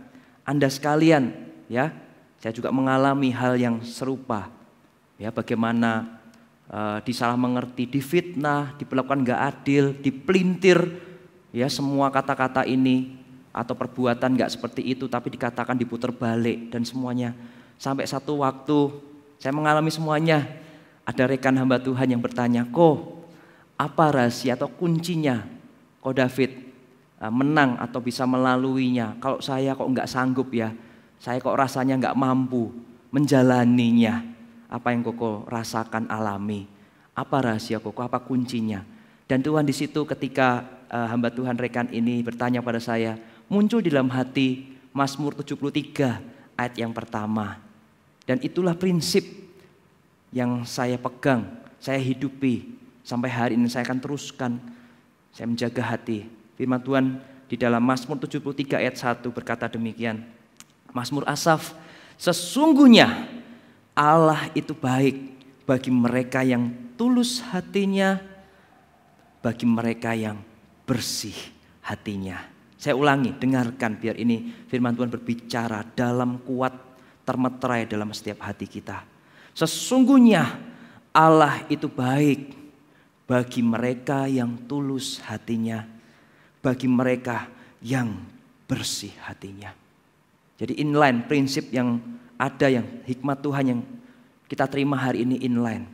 Anda sekalian, ya. Saya juga mengalami hal yang serupa. Ya, bagaimana disalah mengerti, difitnah, diperlakukan nggak adil, dipelintir, ya semua kata-kata ini atau perbuatan nggak seperti itu tapi dikatakan diputar balik dan semuanya. Sampai satu waktu saya mengalami semuanya. Ada rekan hamba Tuhan yang bertanya, "Ko, apa rahasia atau kuncinya Ko David menang atau bisa melaluinya? Kalau saya kok nggak sanggup ya, saya kok rasanya nggak mampu menjalaninya. Apa yang Koko rasakan alami? Apa rahasia Koko? Apa kuncinya?" Dan Tuhan di situ ketika hamba Tuhan rekan ini bertanya pada saya, muncul di dalam hati Mazmur 73 ayat yang pertama. Dan itulah prinsip yang saya pegang, saya hidupi. Sampai hari ini saya akan teruskan. Saya menjaga hati. Firman Tuhan di dalam Mazmur 73 ayat 1 berkata demikian. Mazmur Asaf, "Sesungguhnya Allah itu baik bagi mereka yang tulus hatinya, bagi mereka yang bersih hatinya." Saya ulangi, dengarkan biar ini firman Tuhan berbicara dalam kuat termeterai dalam setiap hati kita. Sesungguhnya Allah itu baik bagi mereka yang tulus hatinya, bagi mereka yang bersih hatinya. Jadi inline prinsip yang ada, yang hikmat Tuhan yang kita terima hari ini inline.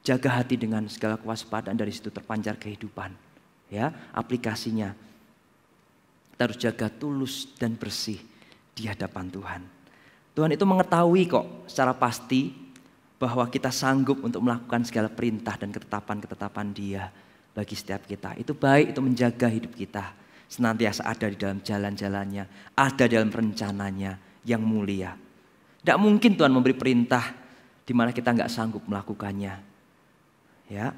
Jaga hati dengan segala kewaspadaan, dari situ terpancar kehidupan. Ya, aplikasinya. Kita harus jaga tulus dan bersih di hadapan Tuhan. Tuhan itu mengetahui kok secara pasti bahwa kita sanggup untuk melakukan segala perintah dan ketetapan-ketetapan Dia bagi setiap kita. Itu baik, itu menjaga hidup kita senantiasa ada di dalam jalan-jalannya, ada dalam rencananya yang mulia. Tidak mungkin Tuhan memberi perintah di mana kita nggak sanggup melakukannya. Ya,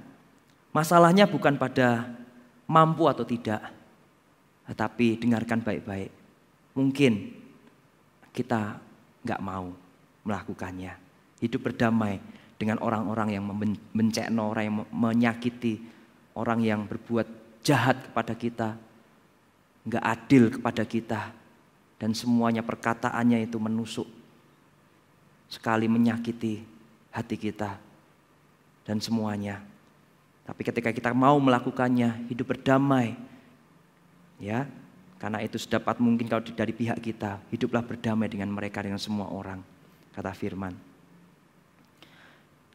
masalahnya bukan pada mampu atau tidak, tetapi dengarkan baik-baik. Mungkin kita nggak mau melakukannya. Hidup berdamai dengan orang-orang yang membencekno, orang yang menyakiti, orang yang berbuat jahat kepada kita, nggak adil kepada kita, dan semuanya perkataannya itu menusuk, sekali menyakiti hati kita dan semuanya. Tapi ketika kita mau melakukannya, hidup berdamai, ya, karena itu sedapat mungkin kalau dari pihak kita, hiduplah berdamai dengan mereka, dengan semua orang, kata firman.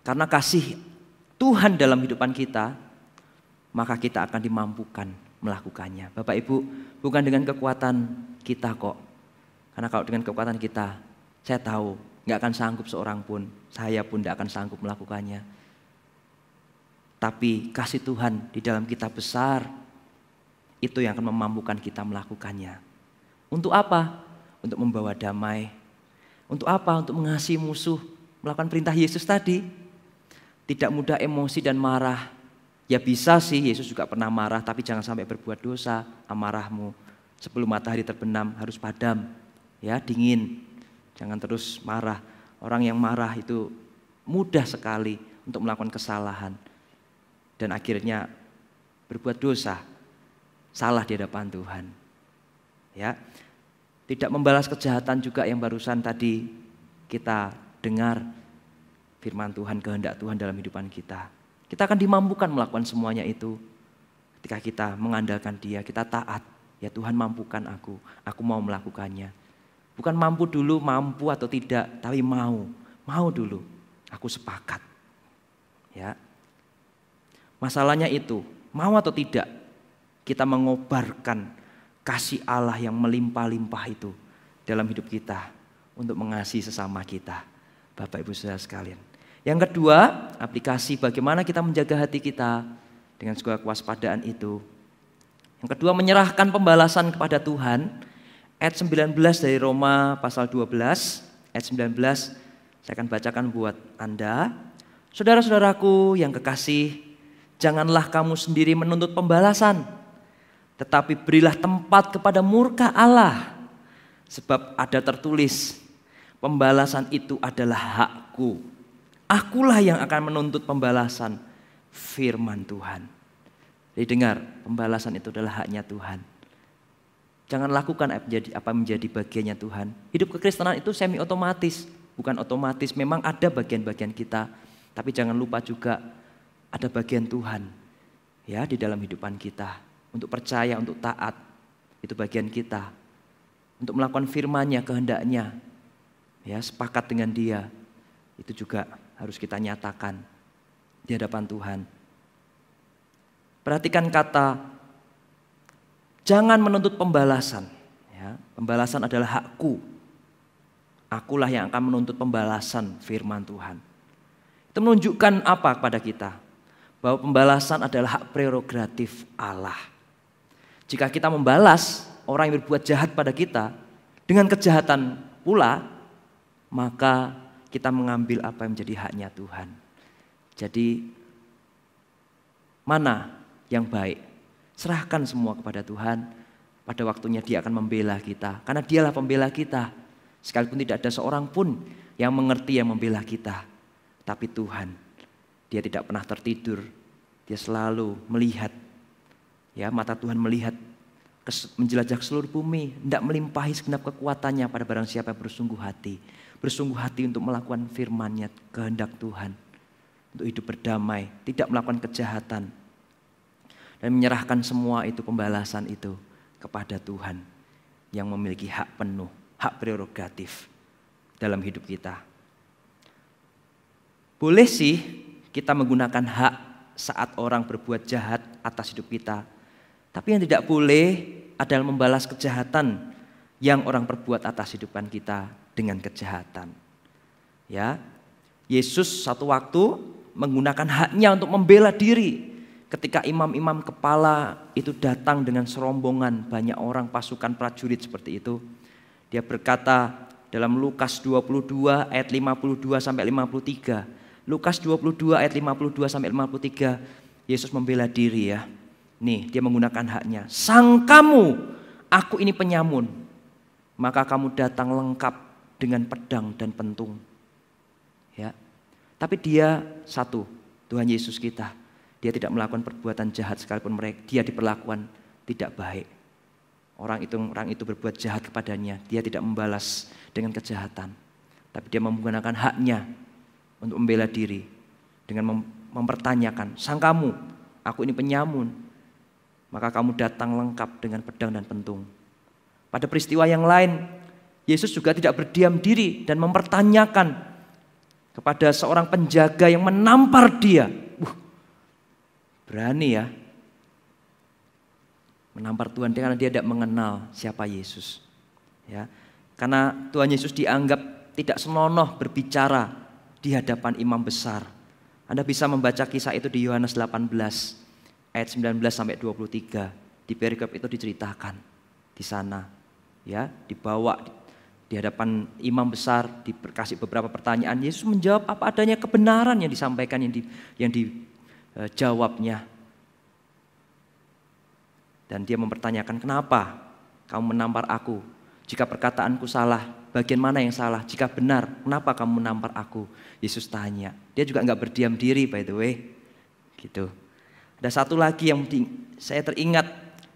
Karena kasih Tuhan dalam hidupan kita, maka kita akan dimampukan melakukannya. Bapak Ibu, bukan dengan kekuatan kita kok. Karena kalau dengan kekuatan kita, saya tahu nggak akan sanggup seorang pun, saya pun nggak akan sanggup melakukannya. Tapi kasih Tuhan di dalam kita besar, itu yang akan memampukan kita melakukannya. Untuk apa? Untuk membawa damai. Untuk apa? Untuk mengasihi musuh, melakukan perintah Yesus tadi. Tidak mudah emosi dan marah. Ya bisa sih, Yesus juga pernah marah, tapi jangan sampai berbuat dosa. Amarahmu sebelum matahari terbenam harus padam, ya, dingin. Jangan terus marah. Orang yang marah itu mudah sekali untuk melakukan kesalahan dan akhirnya berbuat dosa, salah di hadapan Tuhan. Ya, tidak membalas kejahatan juga yang barusan tadi kita dengar. Firman Tuhan, kehendak Tuhan dalam hidupan kita. Kita akan dimampukan melakukan semuanya itu ketika kita mengandalkan Dia, kita taat. Ya Tuhan, mampukan aku mau melakukannya. Bukan mampu dulu, mampu atau tidak, tapi mau dulu. Aku sepakat. Ya. Masalahnya itu, mau atau tidak, kita mengobarkan kasih Allah yang melimpah-limpah itu dalam hidup kita untuk mengasihi sesama kita. Bapak Ibu Saudara sekalian. Yang kedua, aplikasi bagaimana kita menjaga hati kita dengan segala kewaspadaan itu. Yang kedua, menyerahkan pembalasan kepada Tuhan. Ayat 19 dari Roma pasal 12, ayat 19 saya akan bacakan buat Anda. Saudara-saudaraku yang kekasih, janganlah kamu sendiri menuntut pembalasan, tetapi berilah tempat kepada murka Allah. Sebab ada tertulis, pembalasan itu adalah hakku. Akulah yang akan menuntut pembalasan, firman Tuhan. Jadi dengar, pembalasan itu adalah haknya Tuhan. Jangan lakukan apa menjadi bagiannya Tuhan. Hidup kekristenan itu semi otomatis, bukan otomatis. Memang ada bagian-bagian kita Tapi jangan lupa juga ada bagian Tuhan ya di dalam hidupan kita. Untuk percaya, untuk taat, itu bagian kita. Untuk melakukan firman-Nya, kehendak-Nya, ya sepakat dengan Dia, itu juga harus kita nyatakan di hadapan Tuhan. Perhatikan kata, jangan menuntut pembalasan. Ya, pembalasan adalah hakku. Akulah yang akan menuntut pembalasan firman Tuhan. Itu menunjukkan apa kepada kita? Bahwa pembalasan adalah hak prerogatif Allah. Jika kita membalas orang yang berbuat jahat pada kita dengan kejahatan pula, maka kita mengambil apa yang menjadi haknya Tuhan. Jadi mana yang baik? Serahkan semua kepada Tuhan. Pada waktunya Dia akan membela kita. Karena Dialah pembela kita. Sekalipun tidak ada seorang pun yang mengerti yang membela kita. Tapi Tuhan, Dia tidak pernah tertidur. Dia selalu melihat. Ya, mata Tuhan melihat, menjelajah seluruh bumi, hendak melimpahi segenap kekuatannya pada barang siapa yang bersungguh hati. Bersungguh hati untuk melakukan firman-Nya, kehendak Tuhan. Untuk hidup berdamai, tidak melakukan kejahatan. Dan menyerahkan semua itu, pembalasan itu kepada Tuhan yang memiliki hak penuh, hak prerogatif dalam hidup kita. Boleh sih kita menggunakan hak saat orang berbuat jahat atas hidup kita. Tapi yang tidak boleh adalah membalas kejahatan yang orang perbuat atas hidupan kita dengan kejahatan. Ya, Yesus satu waktu menggunakan haknya untuk membela diri. Ketika imam-imam kepala itu datang dengan serombongan banyak orang, pasukan prajurit seperti itu. Dia berkata dalam Lukas 22 ayat 52 sampai 53. Lukas 22 ayat 52 sampai 53, Yesus membela diri ya. Nih, dia menggunakan haknya. Sangkamu, aku ini penyamun, maka kamu datang lengkap dengan pedang dan pentung. Ya. Tapi dia satu, Tuhan Yesus kita, dia tidak melakukan perbuatan jahat sekalipun dia diperlakukan tidak baik. Orang itu berbuat jahat kepadanya, dia tidak membalas dengan kejahatan. Tapi dia menggunakan haknya untuk membela diri dengan mempertanyakan, sangkamu, aku ini penyamun, maka kamu datang lengkap dengan pedang dan pentung. Pada peristiwa yang lain, Yesus juga tidak berdiam diri dan mempertanyakan kepada seorang penjaga yang menampar dia. Berani ya menampar Tuhan karena dia tidak mengenal siapa Yesus. Ya, karena Tuhan Yesus dianggap tidak senonoh berbicara di hadapan imam besar. Anda bisa membaca kisah itu di Yohanes 18 ayat 19 sampai 23. Di perikop itu diceritakan di sana. Ya, dibawa di hadapan imam besar, dikasih beberapa pertanyaan. Yesus menjawab apa adanya, kebenaran yang disampaikan, yang dijawabnya. Dan dia mempertanyakan, kenapa kamu menampar aku? Jika perkataanku salah, bagian mana yang salah? Jika benar, kenapa kamu menampar aku? Yesus tanya. Dia juga enggak berdiam diri, by the way. Gitu. Ada satu lagi yang saya teringat,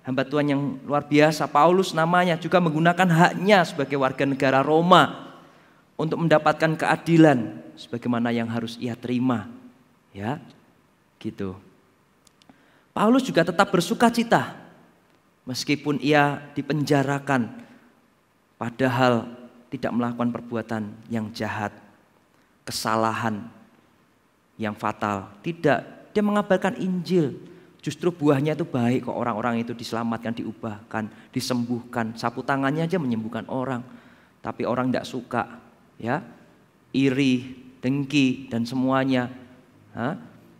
hamba Tuhan yang luar biasa, Paulus namanya, juga menggunakan haknya sebagai warga negara Roma untuk mendapatkan keadilan sebagaimana yang harus ia terima. Ya, gitu. Paulus juga tetap bersukacita meskipun ia dipenjarakan, padahal tidak melakukan perbuatan yang jahat, kesalahan yang fatal. Tidak, dia mengabarkan Injil. Justru buahnya itu baik kok, orang-orang itu diselamatkan, diubahkan, disembuhkan. Sapu tangannya aja menyembuhkan orang. Tapi orang tidak suka, ya, iri, dengki dan semuanya.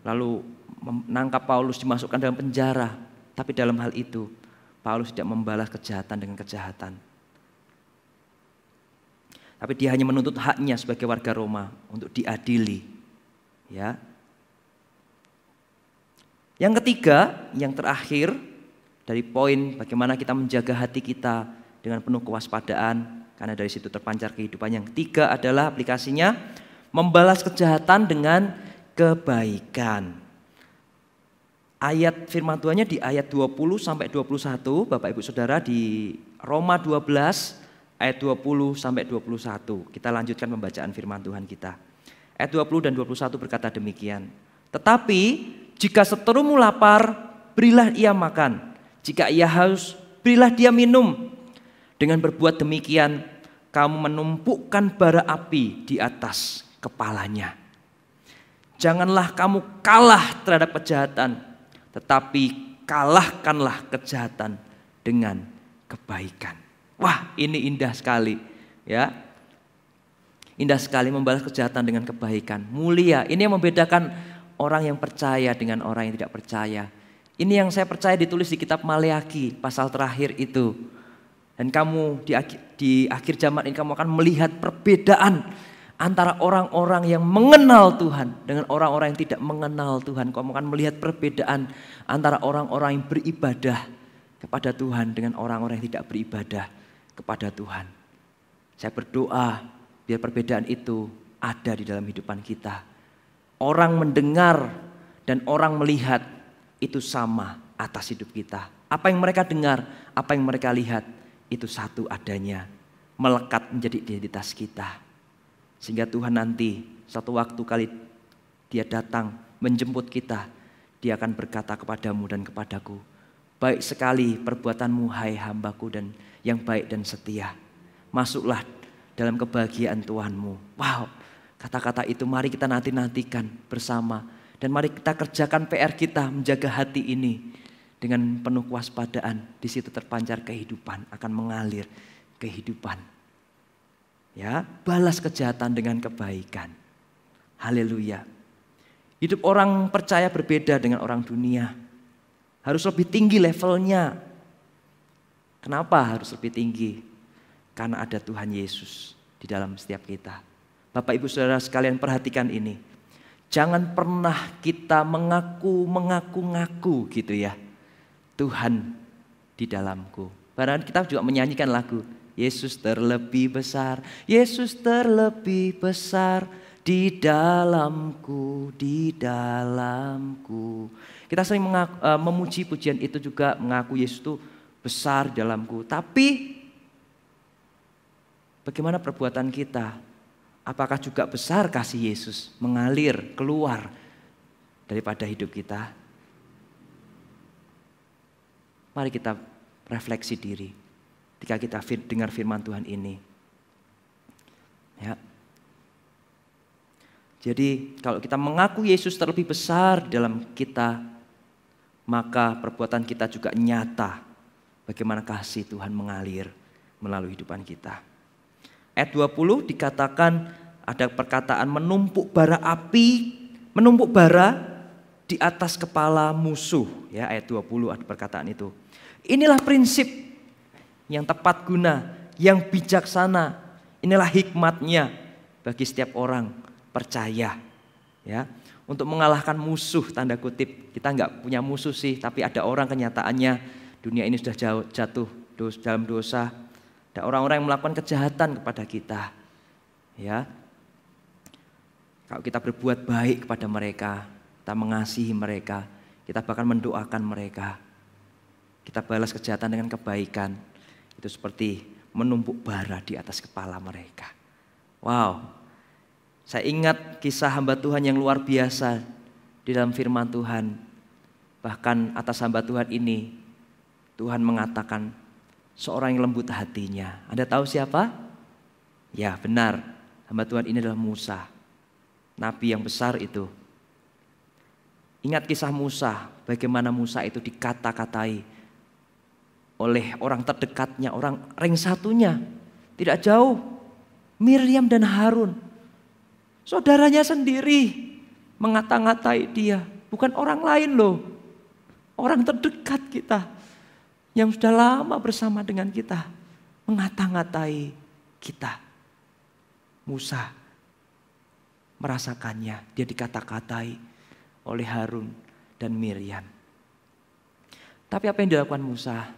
Lalu menangkap Paulus, dimasukkan dalam penjara. Tapi dalam hal itu Paulus tidak membalas kejahatan dengan kejahatan. Tapi dia hanya menuntut haknya sebagai warga Roma untuk diadili. Ya. Yang ketiga, yang terakhir dari poin bagaimana kita menjaga hati kita dengan penuh kewaspadaan, karena dari situ terpancar kehidupan. Yang ketiga adalah aplikasinya membalas kejahatan dengan kebaikan. Ayat firman Tuhannya di ayat 20 sampai 21, Bapak Ibu Saudara, di Roma 12 ayat 20 sampai 21. Kita lanjutkan pembacaan firman Tuhan kita. Ayat 20 dan 21 berkata demikian. Tetapi jika seterumu lapar, berilah ia makan. Jika ia haus, berilah dia minum. Dengan berbuat demikian, kamu menumpukkan bara api di atas kepalanya. Janganlah kamu kalah terhadap kejahatan, tetapi kalahkanlah kejahatan dengan kebaikan. Wah, ini indah sekali, ya. Indah sekali membalas kejahatan dengan kebaikan. Mulia, ini yang membedakan orang yang percaya dengan orang yang tidak percaya. Ini yang saya percaya ditulis di kitab Maleaki, pasal terakhir itu. Dan kamu di akhir zaman ini kamu akan melihat perbedaan antara orang-orang yang mengenal Tuhan dengan orang-orang yang tidak mengenal Tuhan. Kamu akan melihat perbedaan antara orang-orang yang beribadah kepada Tuhan dengan orang-orang yang tidak beribadah kepada Tuhan. Saya berdoa biar perbedaan itu ada di dalam kehidupan kita. Orang mendengar dan orang melihat itu sama atas hidup kita. Apa yang mereka dengar, apa yang mereka lihat, itu satu adanya. Melekat menjadi identitas kita. Sehingga Tuhan nanti satu waktu kali dia datang menjemput kita, dia akan berkata kepadamu dan kepadaku, baik sekali perbuatanmu hai hambaku dan yang baik dan setia. Masuklah dalam kebahagiaan Tuhanmu. Wow, kata-kata itu mari kita nanti-nantikan bersama. Dan mari kita kerjakan PR kita menjaga hati ini dengan penuh kewaspadaan. Di situ terpancar kehidupan, akan mengalir kehidupan. Ya, balas kejahatan dengan kebaikan. Haleluya. Hidup orang percaya berbeda dengan orang dunia. Harus lebih tinggi levelnya. Kenapa harus lebih tinggi? Karena ada Tuhan Yesus di dalam setiap kita. Bapak Ibu Saudara sekalian perhatikan ini. Jangan pernah kita mengaku-ngaku gitu ya. Tuhan di dalamku. Padahal kita juga menyanyikan lagu. Yesus terlebih besar. Yesus terlebih besar di dalamku, di dalamku. Kita sering memuji pujian itu juga mengaku Yesus itu besar di dalamku. Tapi bagaimana perbuatan kita? Apakah juga besar kasih Yesus mengalir keluar daripada hidup kita? Mari kita refleksi diri ketika kita dengar firman Tuhan ini. Ya. Jadi kalau kita mengaku Yesus terlebih besar dalam kita, maka perbuatan kita juga nyata bagaimana kasih Tuhan mengalir melalui kehidupan kita. Ayat 20 dikatakan ada perkataan menumpuk bara api, menumpuk bara di atas kepala musuh. Ya, ayat 20 ada perkataan itu. Inilah prinsip yang tepat guna, yang bijaksana. Inilah hikmatnya bagi setiap orang percaya. Ya, untuk mengalahkan musuh tanda kutip. Kita nggak punya musuh sih, tapi ada orang kenyataannya dunia ini sudah jatuh dalam dosa. Ada orang-orang yang melakukan kejahatan kepada kita. Ya. Kalau kita berbuat baik kepada mereka, kita mengasihi mereka, kita bahkan mendoakan mereka. Kita balas kejahatan dengan kebaikan. Itu seperti menumpuk bara di atas kepala mereka. Wow. Saya ingat kisah hamba Tuhan yang luar biasa di dalam firman Tuhan. Bahkan atas hamba Tuhan ini, Tuhan mengatakan, seorang yang lembut hatinya. Anda tahu siapa? Ya benar, hamba Tuhan ini adalah Musa. Nabi yang besar itu. Ingat kisah Musa, bagaimana Musa itu dikata-katai oleh orang terdekatnya, orang ring satunya. Tidak jauh, Miriam dan Harun. Saudaranya sendiri mengata-ngatai dia. Bukan orang lain loh, orang terdekat kita. Yang sudah lama bersama dengan kita, mengata-ngatai kita. Musa merasakannya, dia dikata-katai oleh Harun dan Miriam. Tapi apa yang dilakukan Musa?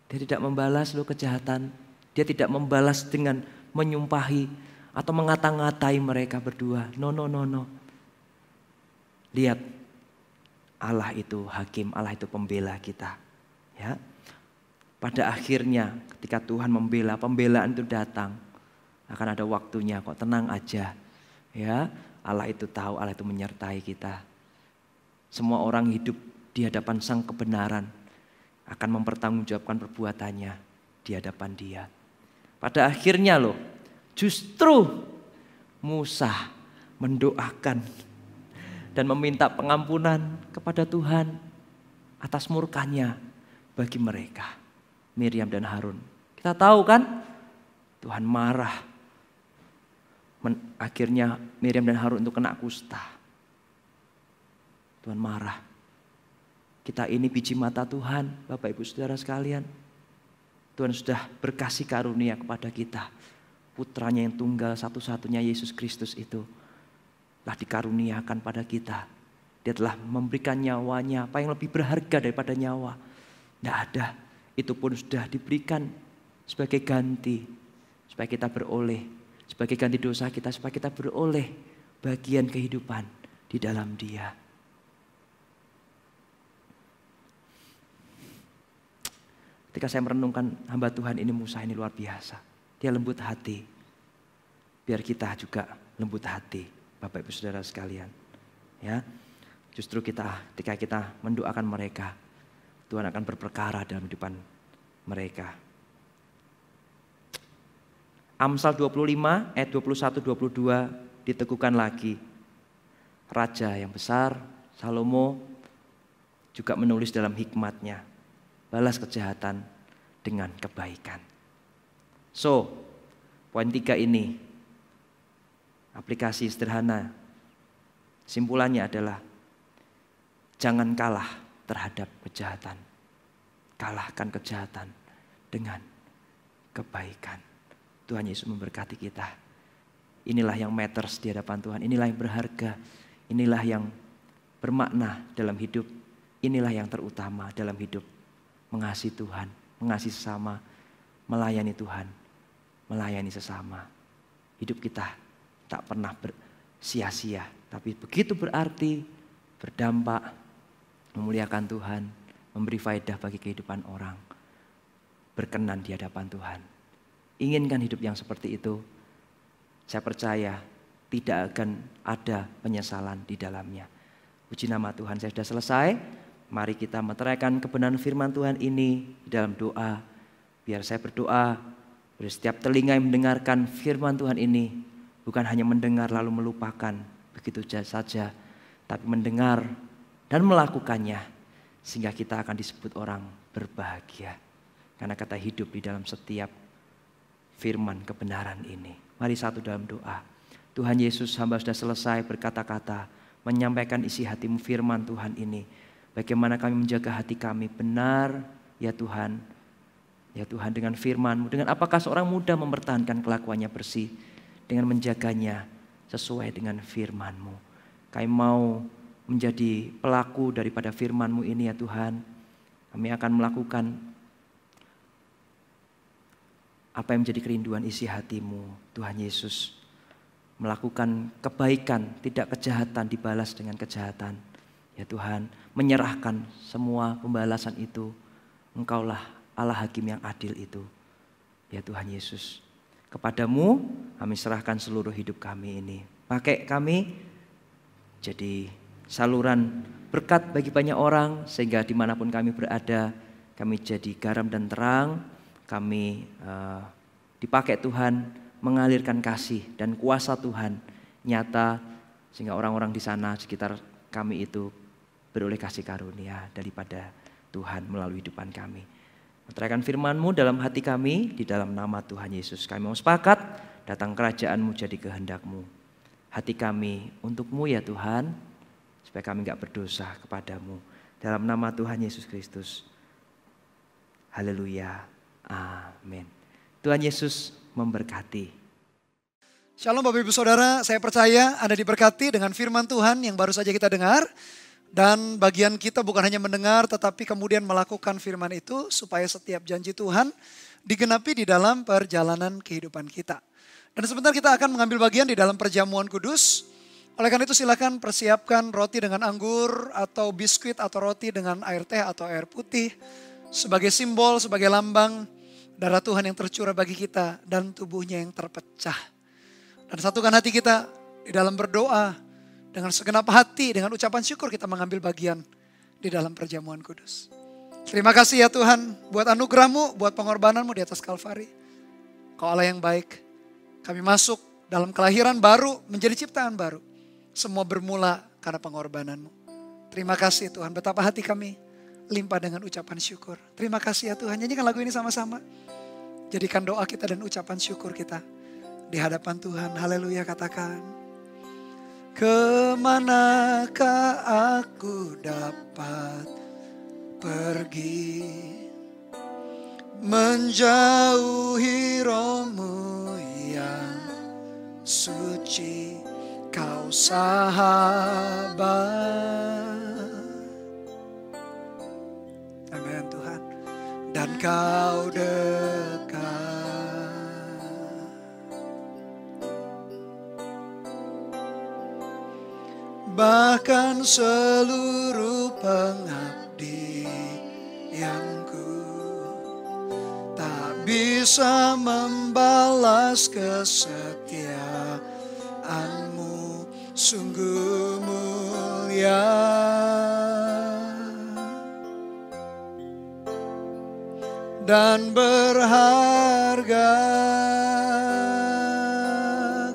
Dia tidak membalas kejahatan, dia tidak membalas dengan menyumpahi atau mengata-ngatai mereka berdua. No. Lihat, Allah itu hakim, Allah itu pembela kita. Ya. Pada akhirnya ketika Tuhan membela, pembelaan itu datang. Akan ada waktunya kok, tenang aja. Ya, Allah itu tahu, Allah itu menyertai kita. Semua orang hidup di hadapan Sang kebenaran akan mempertanggungjawabkan perbuatannya di hadapan Dia. Pada akhirnya loh, justru Musa mendoakan dan meminta pengampunan kepada Tuhan atas murkanya bagi mereka, Miriam dan Harun. Kita tahu kan, Tuhan marah. Akhirnya Miriam dan Harun itu kena kusta. Tuhan marah. Kita ini biji mata Tuhan, Bapak Ibu Saudara sekalian. Tuhan sudah berkasih karunia kepada kita. Putranya yang tunggal satu-satunya Yesus Kristus itu telah dikaruniakan pada kita. Dia telah memberikan nyawanya, apa yang lebih berharga daripada nyawa. Tidak ada, itu pun sudah diberikan sebagai ganti. Supaya kita beroleh, sebagai ganti dosa kita, supaya kita beroleh bagian kehidupan di dalam Dia. Ketika saya merenungkan hamba Tuhan ini, Musa ini luar biasa. Dia lembut hati. Biar kita juga lembut hati, Bapak Ibu Saudara sekalian. Ya, justru ketika kita mendoakan mereka, Tuhan akan berperkara dalam kehidupan mereka. Amsal 25 ayat 21-22 diteguhkan lagi. Raja yang besar, Salomo, juga menulis dalam hikmatnya, balas kejahatan dengan kebaikan. So, poin 3 ini, aplikasi sederhana. Simpulannya adalah, jangan kalah terhadap kejahatan. Kalahkan kejahatan dengan kebaikan. Tuhan Yesus memberkati kita. Inilah yang matters di hadapan Tuhan. Inilah yang berharga. Inilah yang bermakna dalam hidup. Inilah yang terutama dalam hidup. Mengasihi Tuhan, mengasihi sesama, melayani Tuhan, melayani sesama. Hidup kita tak pernah sia-sia, tapi begitu berarti, berdampak, memuliakan Tuhan, memberi faedah bagi kehidupan orang, berkenan di hadapan Tuhan. Inginkan hidup yang seperti itu? Saya percaya tidak akan ada penyesalan di dalamnya. Puji nama Tuhan, saya sudah selesai. Mari kita meteraikan kebenaran firman Tuhan ini di dalam doa. Biar saya berdoa, biar setiap telinga yang mendengarkan firman Tuhan ini bukan hanya mendengar lalu melupakan begitu saja, tapi mendengar dan melakukannya, sehingga kita akan disebut orang berbahagia. Karena kata hidup di dalam setiap firman kebenaran ini. Mari satu dalam doa. Tuhan Yesus, hamba sudah selesai berkata-kata, menyampaikan isi hatimu firman Tuhan ini. Bagaimana kami menjaga hati kami benar, ya Tuhan. Ya Tuhan, dengan firman-Mu, dengan apakah seorang muda mempertahankan kelakuannya bersih, dengan menjaganya sesuai dengan firman-Mu. Kami mau menjadi pelaku daripada firman-Mu ini ya Tuhan. Kami akan melakukan apa yang menjadi kerinduan isi hati-Mu, Tuhan Yesus. Melakukan kebaikan, tidak kejahatan dibalas dengan kejahatan. Ya Tuhan, menyerahkan semua pembalasan itu. Engkaulah Allah Hakim yang adil itu. Ya Tuhan Yesus, kepadamu kami serahkan seluruh hidup kami ini. Pakai kami jadi saluran berkat bagi banyak orang, sehingga dimanapun kami berada, kami jadi garam dan terang. Kami dipakai Tuhan mengalirkan kasih dan kuasa Tuhan nyata, sehingga orang-orang di sana sekitar kami itu beroleh kasih karunia daripada Tuhan melalui hidupan kami. Meteraikan firman-Mu dalam hati kami, di dalam nama Tuhan Yesus. Kami mau sepakat, datang kerajaan-Mu jadi kehendak-Mu. Hati kami untuk-Mu ya Tuhan, supaya kami gak berdosa kepadamu. Dalam nama Tuhan Yesus Kristus. Haleluya. Amin. Tuhan Yesus memberkati. Shalom Bapak Ibu Saudara, saya percaya Anda diberkati dengan firman Tuhan yang baru saja kita dengar. Dan bagian kita bukan hanya mendengar, tetapi kemudian melakukan firman itu supaya setiap janji Tuhan digenapi di dalam perjalanan kehidupan kita. Dan sebentar kita akan mengambil bagian di dalam perjamuan kudus. Oleh karena itu silakan persiapkan roti dengan anggur atau biskuit atau roti dengan air teh atau air putih. Sebagai simbol, sebagai lambang darah Tuhan yang tercurah bagi kita dan tubuhnya yang terpecah. Dan satukan hati kita Di dalam berdoa, dengan segenap hati, dengan ucapan syukur kita mengambil bagian di dalam perjamuan kudus. Terima kasih ya Tuhan buat anugerah-Mu, buat pengorbanan-Mu di atas Kalvari. Kau Allah yang baik. Kami masuk dalam kelahiran baru, menjadi ciptaan baru. Semua bermula karena pengorbanan-Mu. Terima kasih Tuhan, betapa hati kami limpah dengan ucapan syukur. Terima kasih ya Tuhan, nyanyikan lagu ini sama-sama. Jadikan doa kita dan ucapan syukur kita di hadapan Tuhan. Haleluya, katakan. Kemanakah aku dapat pergi, menjauhi rohmu yang suci, kau sahabat. Amin Tuhan. Dan kau dekat. Bahkan seluruh pengabdianku tak bisa membalas kesetiaan-Mu, sungguh mulia dan berharga.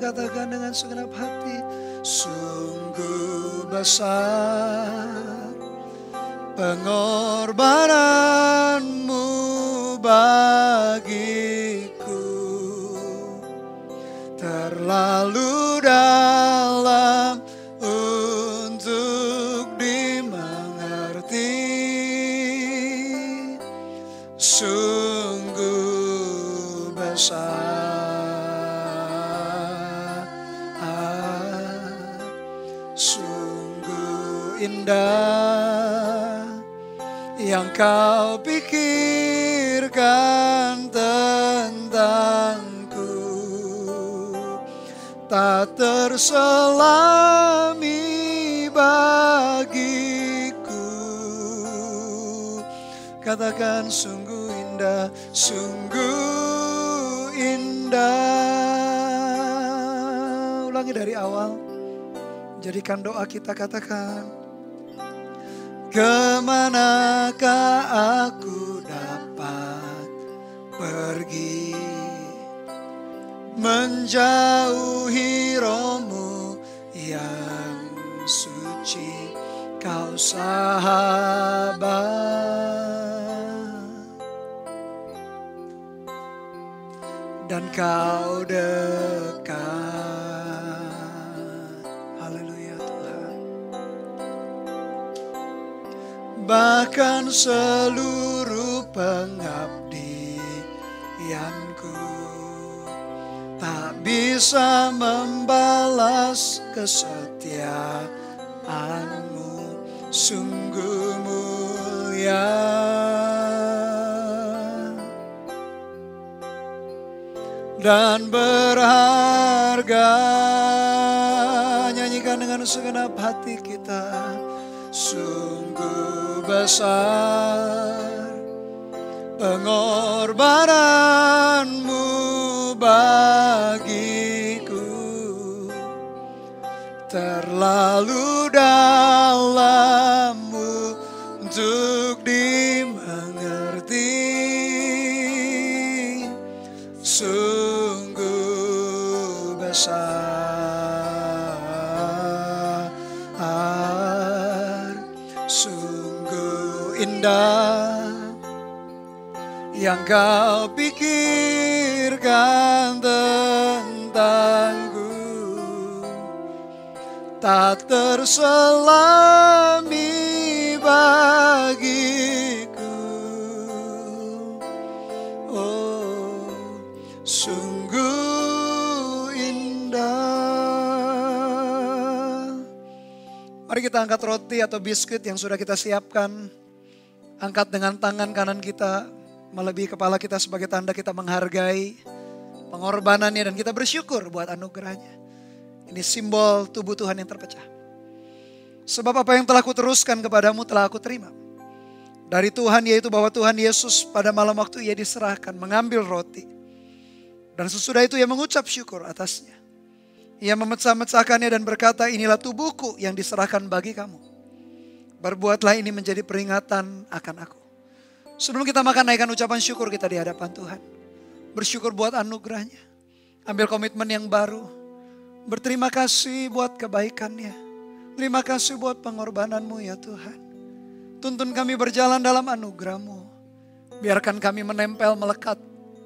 Katakan dengan segenap hati, sungguh besar pengorbanan-Mu bagiku, terlalu dalam untuk dimengerti, sungguh besar. Indah yang kau pikirkan tentangku, tak terselami bagiku. Katakan sungguh indah, sungguh indah. Ulangi dari awal. Jadikan doa kita, katakan. Kemanakah aku dapat pergi, menjauhi rohmu yang suci, kau sahabat. Dan kau dekat. Bahkan seluruh pengabdianku tak bisa membalas kesetiaan-Mu, sungguh mulia dan berharga. Nyanyikan dengan segenap hati kita. Sungguh besar pengorbanan-Mu bagiku, terlalu dalam untuk dimengerti, sungguh besar. Indah yang kau pikirkan tentangku, tak terselami bagiku. Oh, sungguh indah. Mari kita angkat roti atau biskuit yang sudah kita siapkan. Angkat dengan tangan kanan kita melebihi kepala kita sebagai tanda kita menghargai pengorbanannya dan kita bersyukur buat anugerahnya. Ini simbol tubuh Tuhan yang terpecah. Sebab apa yang telah kuteruskan kepadamu telah aku terima dari Tuhan, yaitu bahwa Tuhan Yesus pada malam waktu ia diserahkan mengambil roti. Dan sesudah itu ia mengucap syukur atasnya. Ia memecah-mecahkannya dan berkata, inilah tubuhku yang diserahkan bagi kamu. Berbuatlah ini menjadi peringatan akan aku. Sebelum kita makan, naikkan ucapan syukur kita di hadapan Tuhan. Bersyukur buat anugerahnya. Ambil komitmen yang baru. Berterima kasih buat kebaikannya. Terima kasih buat pengorbananmu ya Tuhan. Tuntun kami berjalan dalam anugerahmu. Biarkan kami menempel melekat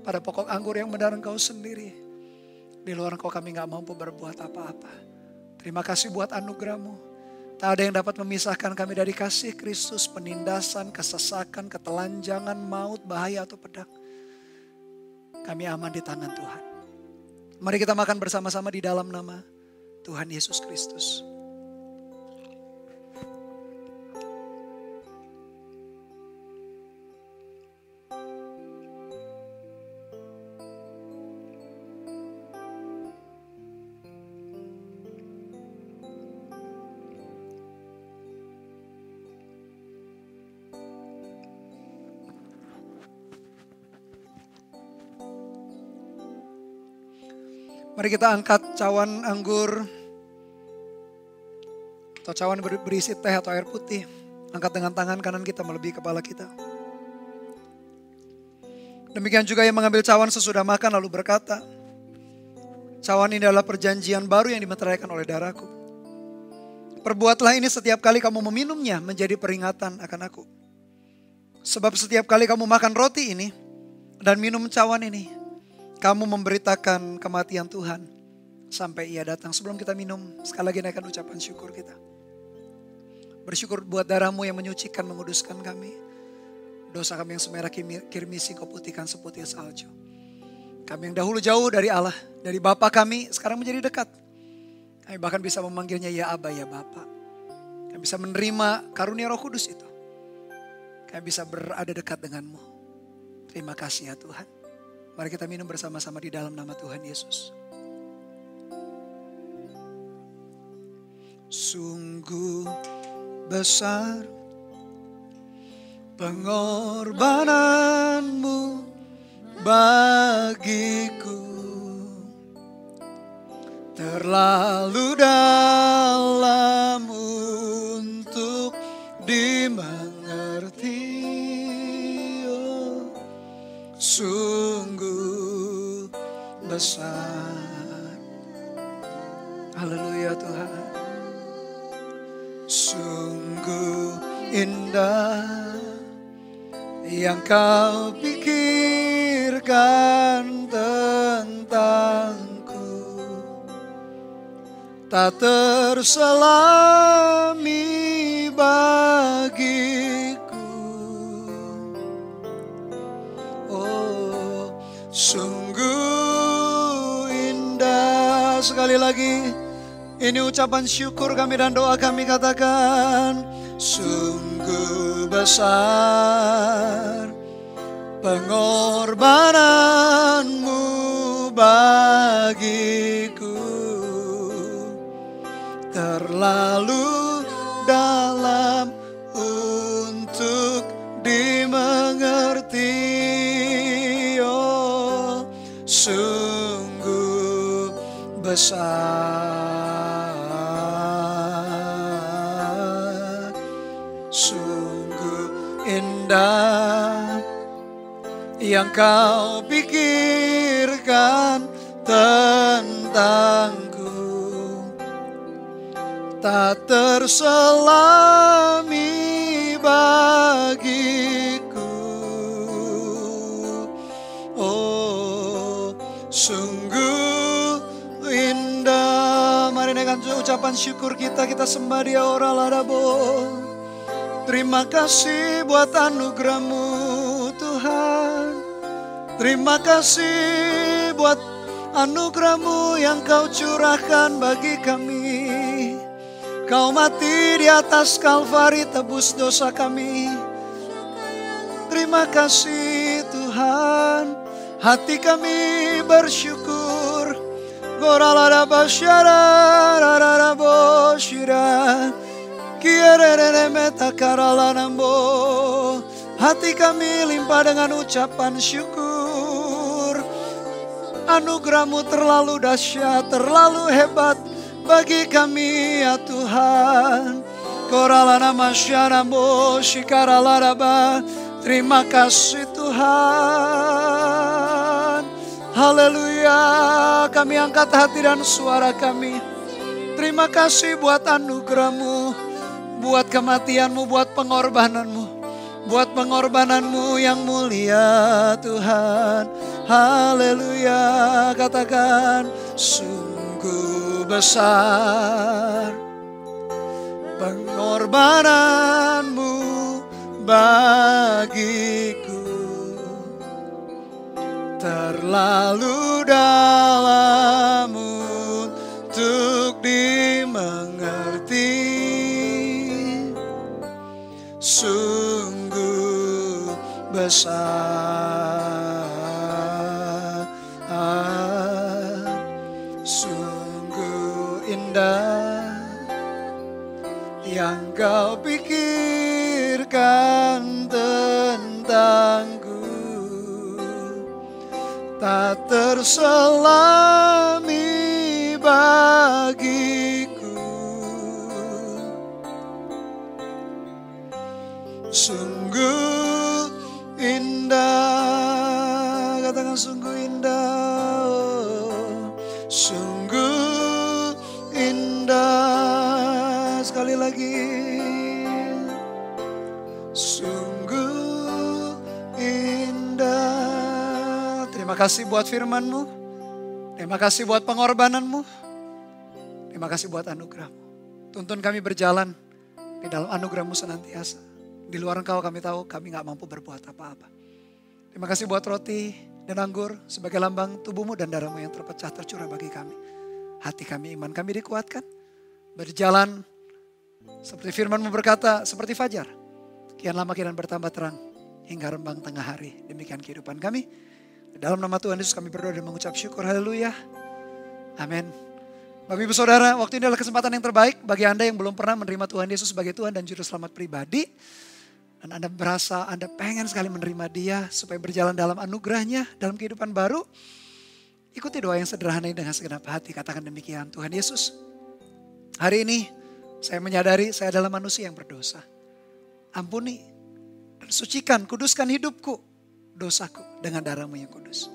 pada pokok anggur yang benar Engkau sendiri. Di luar Engkau kami gak mampu berbuat apa-apa. Terima kasih buat anugerahmu. Tak ada yang dapat memisahkan kami dari kasih Kristus, penindasan, kesesakan, ketelanjangan, maut, bahaya atau pedang. Kami aman di tangan Tuhan. Mari kita makan bersama-sama di dalam nama Tuhan Yesus Kristus. Mari kita angkat cawan anggur atau cawan berisi teh atau air putih. Angkat dengan tangan kanan kita melebihi kepala kita. Demikian juga yang mengambil cawan sesudah makan lalu berkata, cawan ini adalah perjanjian baru yang dimeteraikan oleh darahku. Perbuatlah ini setiap kali kamu meminumnya menjadi peringatan akan aku. Sebab setiap kali kamu makan roti ini dan minum cawan ini, kamu memberitakan kematian Tuhan sampai ia datang. Sebelum kita minum, sekali lagi naikkan ucapan syukur kita. Bersyukur buat darahmu yang menyucikan, menguduskan kami. Dosa kami yang semerah kirmisi Kau putihkan seputih salju. Kami yang dahulu jauh dari Allah, dari Bapa kami, sekarang menjadi dekat. Kami bahkan bisa memanggilnya ya Aba, ya Bapa. Kami bisa menerima karunia Roh Kudus itu. Kami bisa berada dekat denganmu. Terima kasih ya Tuhan. Mari kita minum bersama-sama di dalam nama Tuhan Yesus. Sungguh besar pengorbananmu bagiku, terlalu dalam untuk dimengerti. Oh, sungguh besar. Haleluya Tuhan. Sungguh indah yang Kau pikirkan tentangku, tak terselami bagiku. Oh, sungguh indah. Sekali lagi, ini ucapan syukur kami dan doa kami, katakan, sungguh besar pengorbananmu bagiku, terlalu dalam untuk dimengerti. Oh, sungguh besar. Indah yang Kau pikirkan tentangku, tak terselami bagiku. Oh, sungguh indah. Mari naikkan ucapan syukur kita sembah Dia ora ladabo. Terima kasih buat anugerah-Mu Tuhan. Terima kasih buat anugerah-Mu yang Kau curahkan bagi kami. Kau mati di atas Kalvari tebus dosa kami. Terima kasih Tuhan. Hati kami bersyukur. Goralada basyara rarara bosyira. Hati kami limpah dengan ucapan syukur. Anugerah-Mu terlalu dahsyat, terlalu hebat bagi kami ya Tuhan. Koralana masyaramu shikaralaraba. Terima kasih Tuhan. Haleluya. Kami angkat hati dan suara kami. Terima kasih buat anugerah-Mu, buat kematian-Mu, buat pengorbanan-Mu, buat pengorbanan-Mu yang mulia Tuhan. Haleluya. Katakan, sungguh besar pengorbanan-Mu bagiku, terlalu dalam untuk dimengerti. Sungguh besar, sungguh indah yang Kau pikirkan tentangku, tak terselami bagiku. Sungguh indah, katakan sungguh indah, oh, sungguh indah. Sekali lagi, sungguh indah. Terima kasih buat firman-Mu, terima kasih buat pengorbanan-Mu, terima kasih buat anugerah-Mu. Tuntun kami berjalan di dalam anugerah-Mu senantiasa. Di luar Engkau kami tahu kami gak mampu berbuat apa-apa. Terima kasih buat roti dan anggur sebagai lambang tubuh-Mu dan darah-Mu yang terpecah tercurah bagi kami. Hati kami, iman kami dikuatkan. Berjalan seperti firman-Mu berkata, seperti fajar. Kian lama kian bertambah terang hingga rembang tengah hari. Demikian kehidupan kami. Di dalam nama Tuhan Yesus kami berdoa dan mengucap syukur. Haleluya. Amin. Bapak Ibu Saudara, waktu ini adalah kesempatan yang terbaik bagi Anda yang belum pernah menerima Tuhan Yesus sebagai Tuhan dan Juru Selamat pribadi. Dan Anda berasa Anda pengen sekali menerima Dia supaya berjalan dalam anugerah-Nya, dalam kehidupan baru. Ikuti doa yang sederhana ini dengan segenap hati. Katakan demikian, Tuhan Yesus, hari ini saya menyadari saya adalah manusia yang berdosa. Ampuni dan sucikan, kuduskan hidupku, dosaku dengan darah-Mu yang kudus.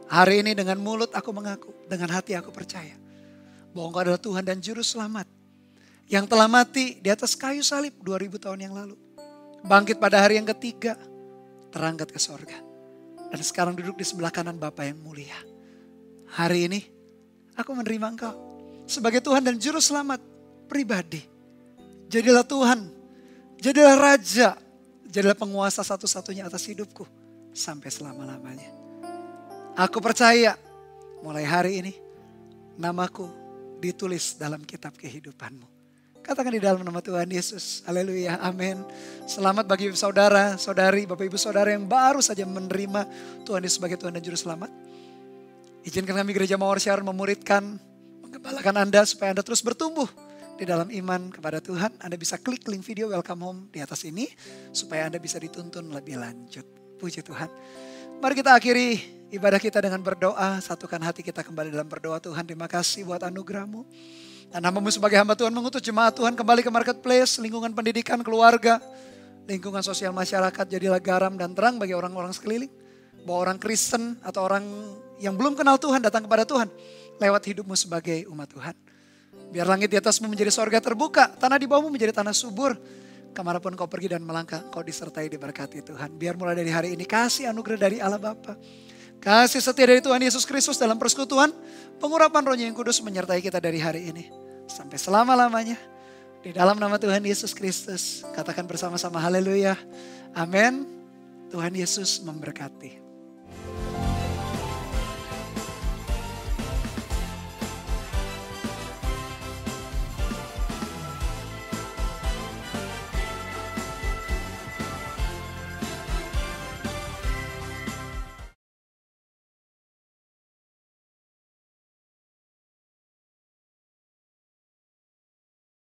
Hari ini dengan mulut aku mengaku, dengan hati aku percaya bahwa Engkau adalah Tuhan dan Juru Selamat yang telah mati di atas kayu salib 2000 tahun yang lalu. Bangkit pada hari yang ketiga, terangkat ke sorga. Dan sekarang duduk di sebelah kanan Bapa yang mulia. Hari ini aku menerima Engkau sebagai Tuhan dan Juru Selamat pribadi. Jadilah Tuhan, jadilah Raja, jadilah penguasa satu-satunya atas hidupku sampai selama-lamanya. Aku percaya mulai hari ini namaku ditulis dalam kitab kehidupan-Mu. Katakan di dalam nama Tuhan Yesus. Haleluya. Amin. Selamat bagi saudara, saudari, Bapak Ibu Saudara yang baru saja menerima Tuhan Yesus sebagai Tuhan dan Juru Selamat. Izinkan kami Gereja Mawar Syiar memuridkan, menggembalakan Anda supaya Anda terus bertumbuh di dalam iman kepada Tuhan. Anda bisa klik link video welcome home di atas ini supaya Anda bisa dituntun lebih lanjut. Puji Tuhan. Mari kita akhiri ibadah kita dengan berdoa. Satukan hati kita kembali dalam berdoa. Tuhan, terima kasih buat anugerah-Mu. Dan hamba-Mu sebagai hamba Tuhan mengutus jemaat Tuhan kembali ke marketplace, lingkungan pendidikan, keluarga, lingkungan sosial masyarakat. Jadilah garam dan terang bagi orang-orang sekeliling. Bahwa orang Kristen atau orang yang belum kenal Tuhan datang kepada Tuhan lewat hidup-Mu sebagai umat Tuhan. Biar langit di atas-Mu menjadi sorga terbuka, tanah di bawah-Mu menjadi tanah subur. Kemanapun Kau pergi dan melangkah, Kau disertai diberkati Tuhan. Biar mulai dari hari ini kasih anugerah dari Allah Bapa, kasih setia dari Tuhan Yesus Kristus dalam persekutuan, pengurapan Roh-Nya yang kudus menyertai kita dari hari ini sampai selama-lamanya. Di dalam nama Tuhan Yesus Kristus, katakan bersama-sama haleluya. Amin. Tuhan Yesus memberkati.